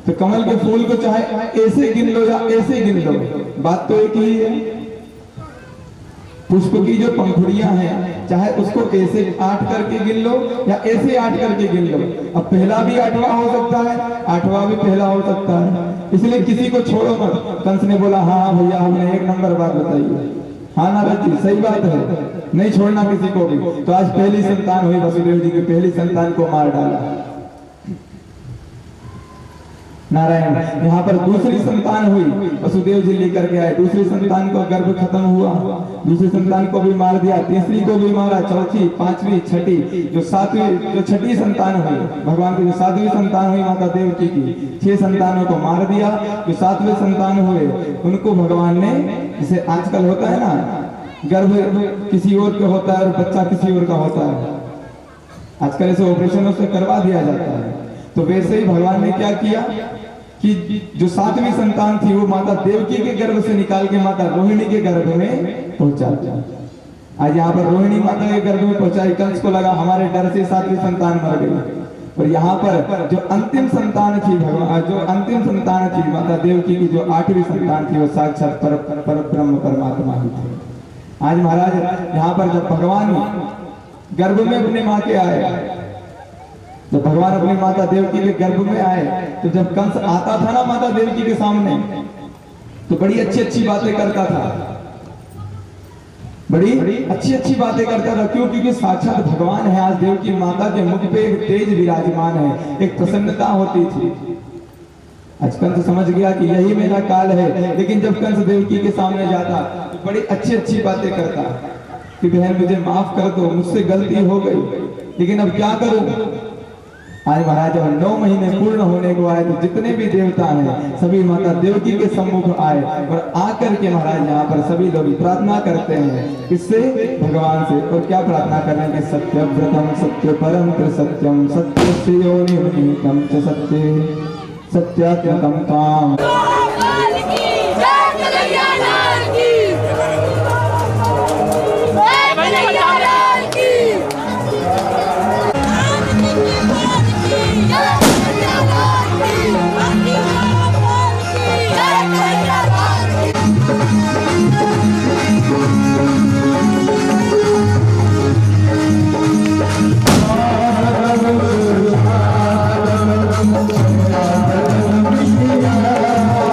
तो कमल के फूल को चाहे ऐसे गिन लो या ऐसे गिन लो, बात तो एक ही है। पुष्प की जो पंखुड़ियां हैं, चाहे उसको ऐसे 8 करके गिन लो या ऐसे 8 करके गिन लो, अब पहला भी 8वां हो सकता है, 8वां भी पहला हो सकता है। इसलिए किसी को छोड़ो मत। कंस ने बोला हाँ भैया हमने 1 नंबर बात बताई, हाँ नारद जी सही बात है, नहीं छोड़ना किसी को भी। तो आज पहली संतान हुई, वसुदेव जी की पहली संतान को मार डाला नारायण। यहाँ पर दूसरी संतान हुई, वसुदेव जी लेकर के आए। दूसरी संतान को गर्भ खत्म हुआ, दूसरी संतान को भी मार दिया, तीसरी को भी मारा, चौथी, पांचवी, छठी, जो छठी संतान हुई भगवान की, जो 7वीं संतान हुई माता देवकी की, 6 संतानों को मार दिया। जो 7वें संतान हुए उनको भगवान ने, जैसे आजकल होता है ना, गर्भ किसी और का होता है और बच्चा किसी और का होता है, आजकल ऐसे ऑपरेशनों से करवा दिया जाता है। तो वैसे ही भगवान ने क्या किया कि जो 7वीं संतान थी वो माता देवकी के गर्भ से निकाल के माता रोहिणी के गर्भ में पहुंचा दिया। आज यहाँ पर रोहिणी माता के गर्भ में पहुंचाई। कंस को लगा हमारे डर से 7वीं संतान मर गई, और यहाँ पर जो अंतिम संतान थी भगवान, जो अंतिम संतान थी माता देवकी की, जो 8वीं संतान थी, वो साक्षात पर ब्रह्म परमात्मा ही थे। आज महाराज यहाँ पर जब भगवान गर्भ में अपने माँ के आए, जब भगवान अपनी माता देवकी के गर्भ में आए, तो जब कंस आता था ना माता देवकी के सामने, तो बड़ी अच्छी अच्छी बातें करता था, बड़ी अच्छी अच्छी बातें करता था। क्यों? क्योंकि साक्षात भगवान है। आज देवकी माता के मुख पे एक तेज विराजमान है, एक प्रसन्नता होती थी। आज कंस समझ गया कि यही मेरा काल है, लेकिन जब कंस देवकी के सामने जाता तो बड़ी अच्छी अच्छी बातें करता कि बहन मुझे माफ कर दो, मुझसे गलती हो गई, लेकिन अब क्या करूं। आज महाराज जब 9 महीने पूर्ण होने को आए, तो जितने भी देवता हैं सभी माता देवकी के सम्मुख आए, और आकर के महाराज यहाँ पर सभी लोग प्रार्थना करते हैं, किससे? भगवान से। और क्या प्रार्थना करने के? सत्यव्रतम सत्य परम सत्यम सत्य योनितम च सत्य सत्यात्मकम काम। Yeah.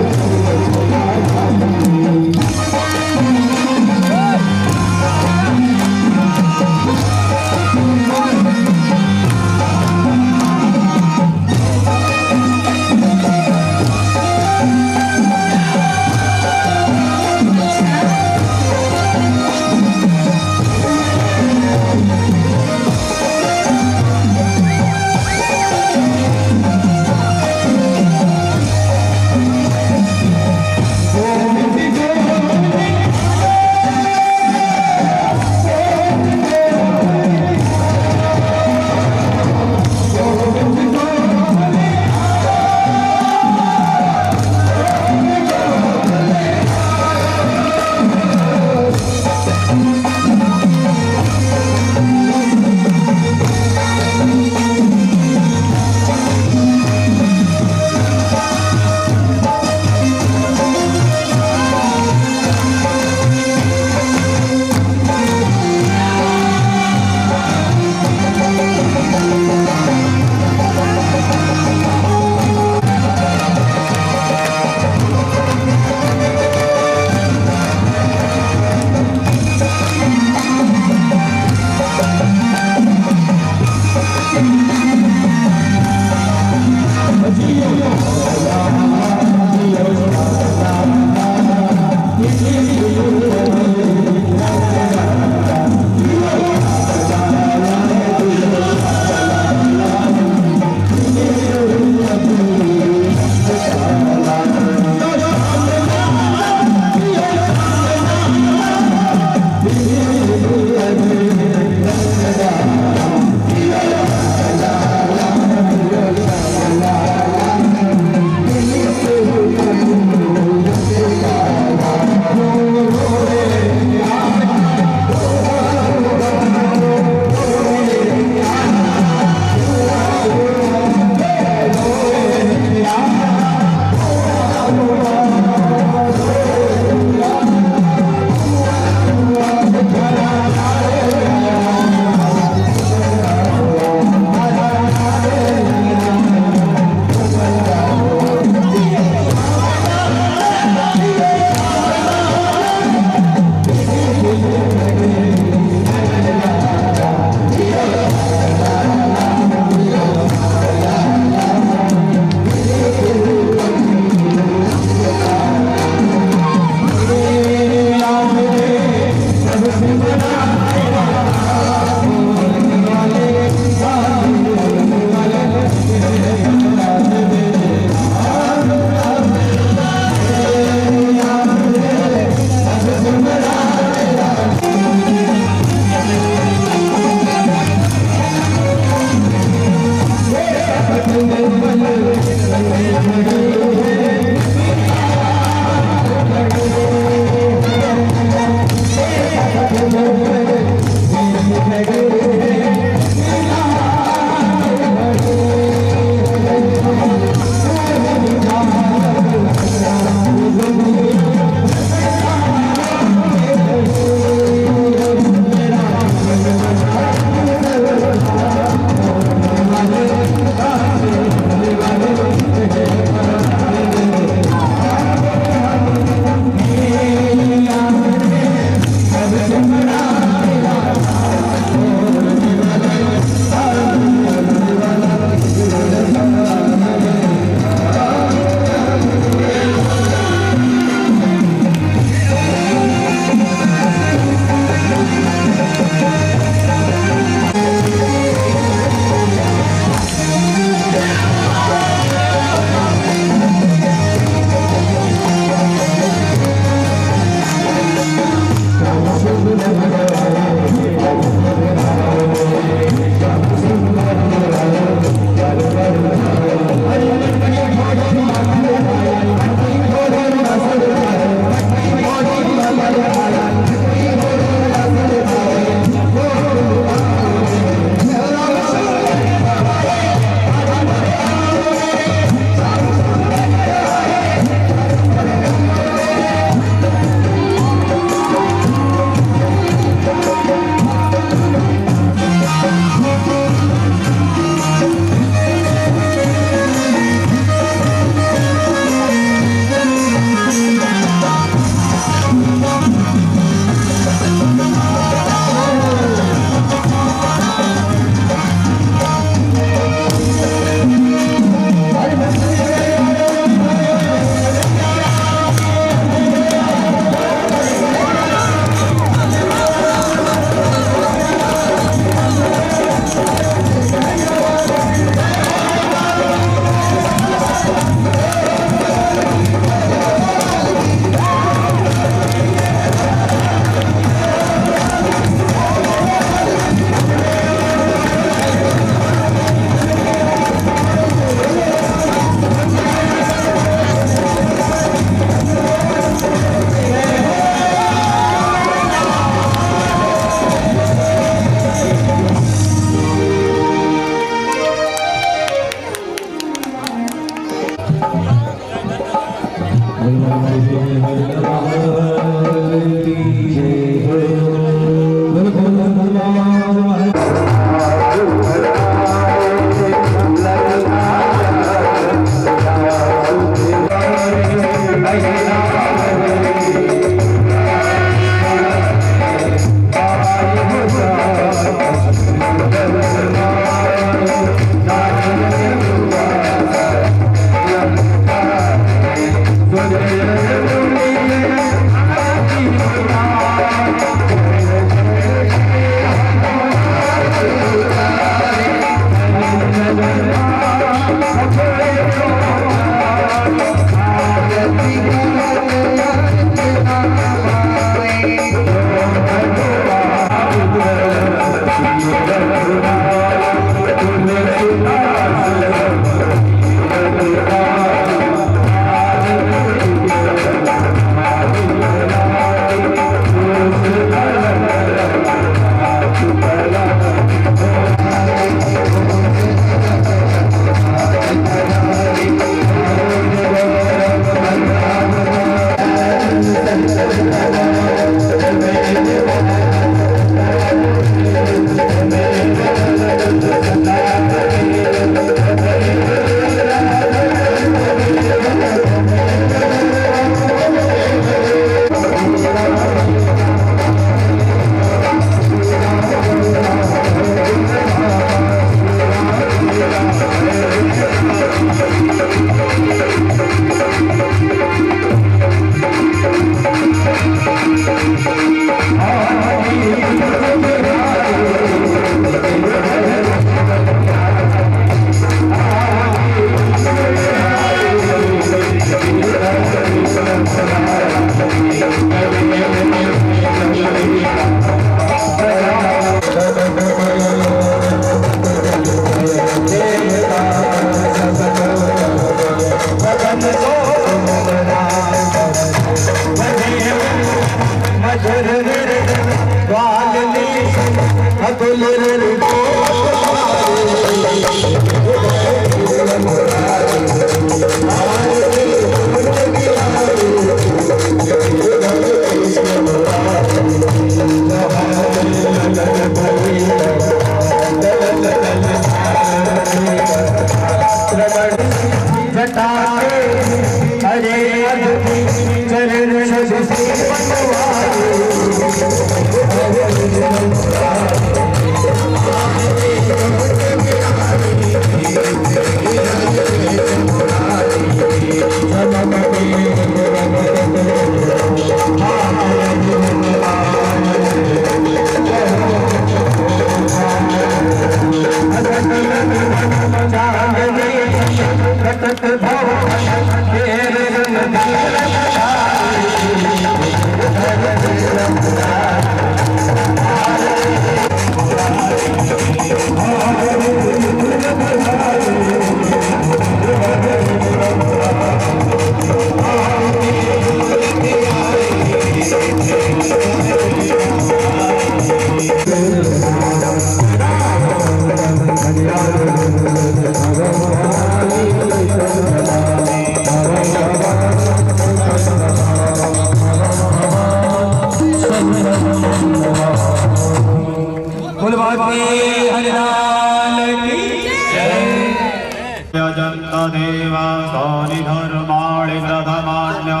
जनता देवा सोनि धर्माणि प्रथमान्यो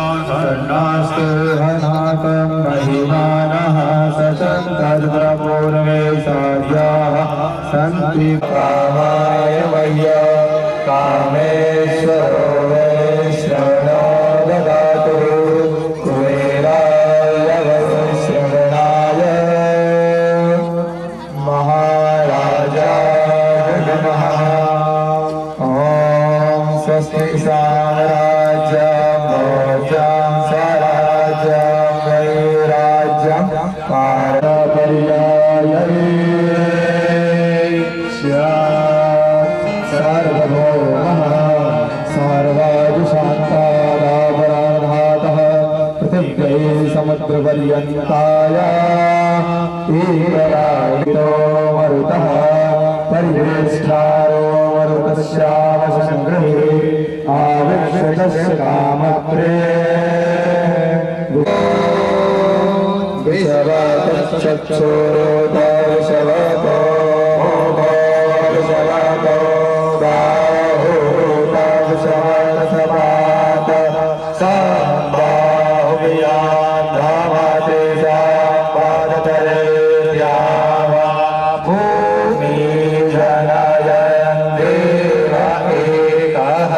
नास्तु हनाकं महिमानः सचन्तर्पूर्वे साध्याः सन्ति कामाय मह्य कामेश्वरो वैश्रवणो ददातु कुबेराय वैश्रवणाय महाराजाय नमः। ॐ स्वस्ति साम्राज्यं भोज्यं स्वराज्यं वैराज्यं पारपर्यायै स्यात् सार्वभौमः सर्वादिशान्तादापराधातः पृथिव्यै समुद्रपर्यन्ताय एकराजितो मरुतः परिवेष्टारो मरुतस्यावसङ्ग्रहे आविक्षतस्य कामप्रे विषवतश्चक्षुरोदो विषवतो विषवतो बाहुरुतो विषवतसपात सम्बाहुव्यान्धामते सम्पादतरे द्यावा भूमि जनयन् देव एकः।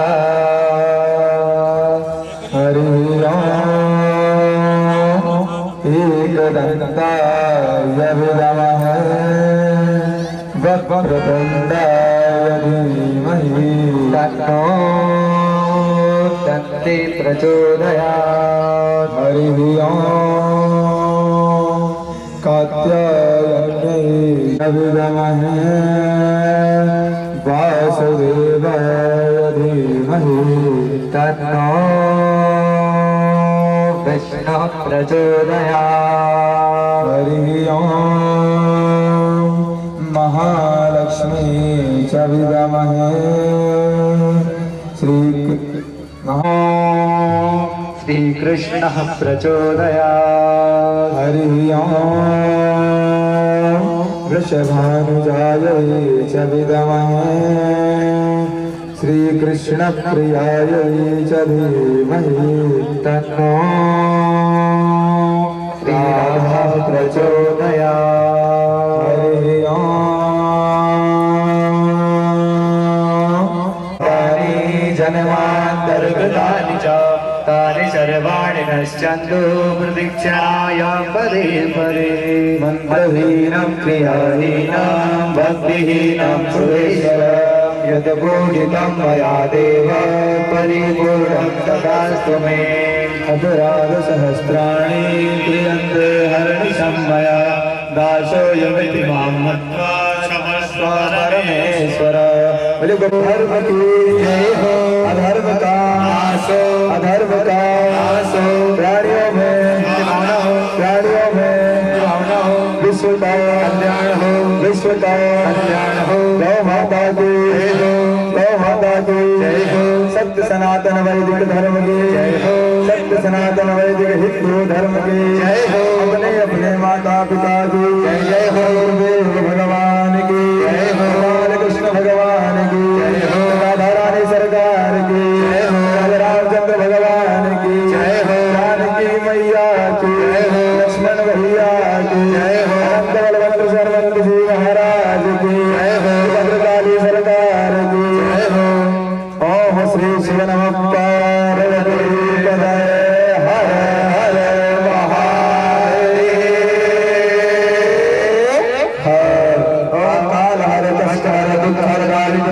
हरि एकदन्ताय विद्महे वक्रतुण्डाय धीमहि तन्नो दन्ति प्रचोदयात्। हरिः ॐ कात्यायनै विद्महे वासुदेवाय धीमहि तन्नो विष्णुः प्रचोदयात्। हरिः ॐ महालक्ष्मी च विद्महे श्रीकृष्णः प्रचोदयात्। हरिः ॐ वृषभानुजायै च विद्महे श्रीकृष्णप्रियायै च धीमहि तन्नो राधा प्रचोदयात्। हरिः ॐ तानि जन्मान्तर्गतानि च तानि सर्वाणि नश्यन्तु प्रदक्षिणायां पदे पदे। मन्त्रहीनं क्रियाहीनं भक्तिहीनं सुरेश्वर यद्बोधितं मया देव परिपूर्णं तदास्तु मे। अपराधसहस्राणि क्रियन्ते हर्निशं मया दासोऽयमिति मां मत्वा क्षमस्व परमेश्वर। बोले धर्म की जय हो। अधर्म का नाशो अधर्म का नाशो प्राणियों में भावना हो प्राणियों में भावना हो विश्व का कल्याण हो विश्व का कल्याण हो। गौ माता की जय हो गौ माता की जय हो। सत्य सनातन वैदिक धर्म की जय हो सत्य सनातन वैदिक हिंदू धर्म की जय हो। अपने अपने माता पिता की जय हो। गुरुदेव भगवान की जय हो। कृष्ण भगवान की जय हो। राधा रानी सरकार की जय हो। रामचंद्र भगवान की जय हो। जानकी मैया की जय हो। लक्ष्मण भैया की जय हो। अनंत बलवंत सरवंत जी महाराज की जय हो। भद्रकाली सरकार की जय हो। ओम श्री शिव नमः पार्वती पतये हर हर महादेव। हर ओम काल हर कष्ट हर दुख हर दारिद्र्य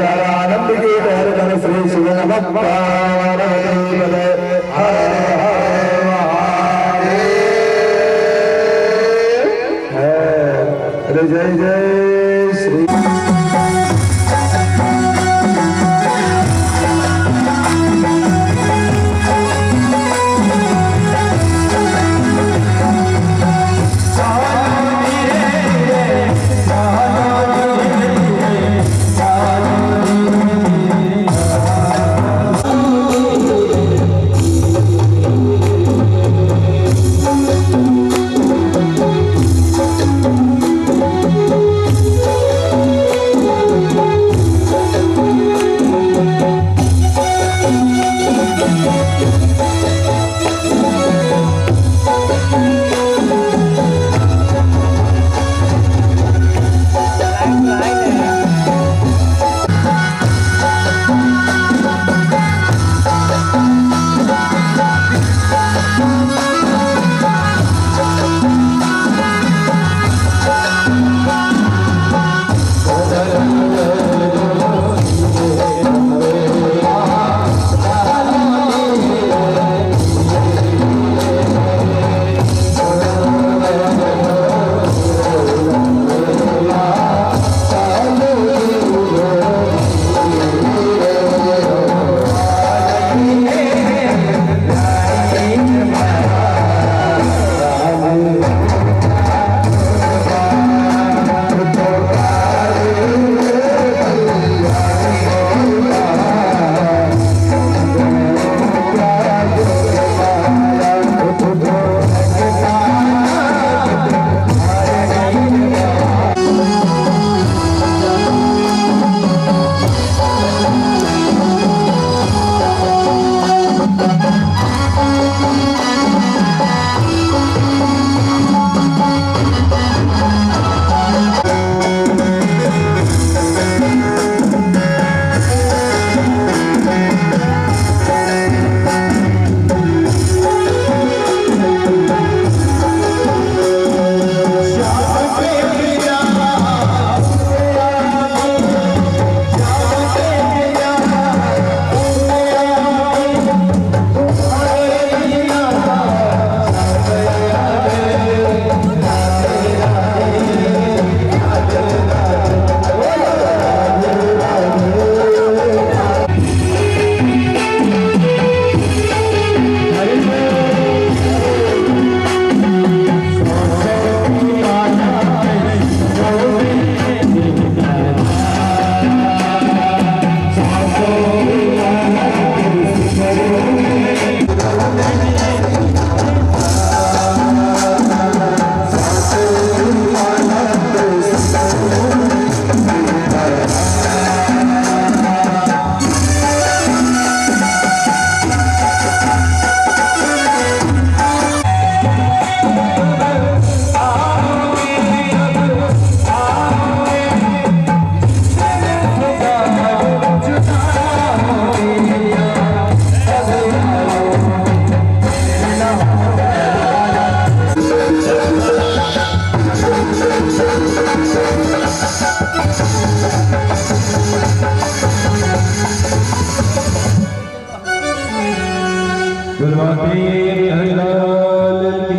माते हरिलाल की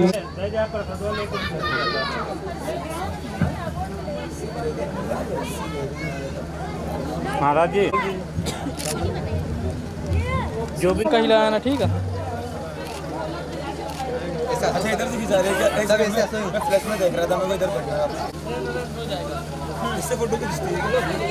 महाराज जी जो भी कहीं लगाना ठीक है। अच्छा इधर से खिंचा रहे हैं क्या? ऐसे मैं फ्लैश में देख रहा था, मैं इधर बैठ रहा था। इससे फोटो खींचती है।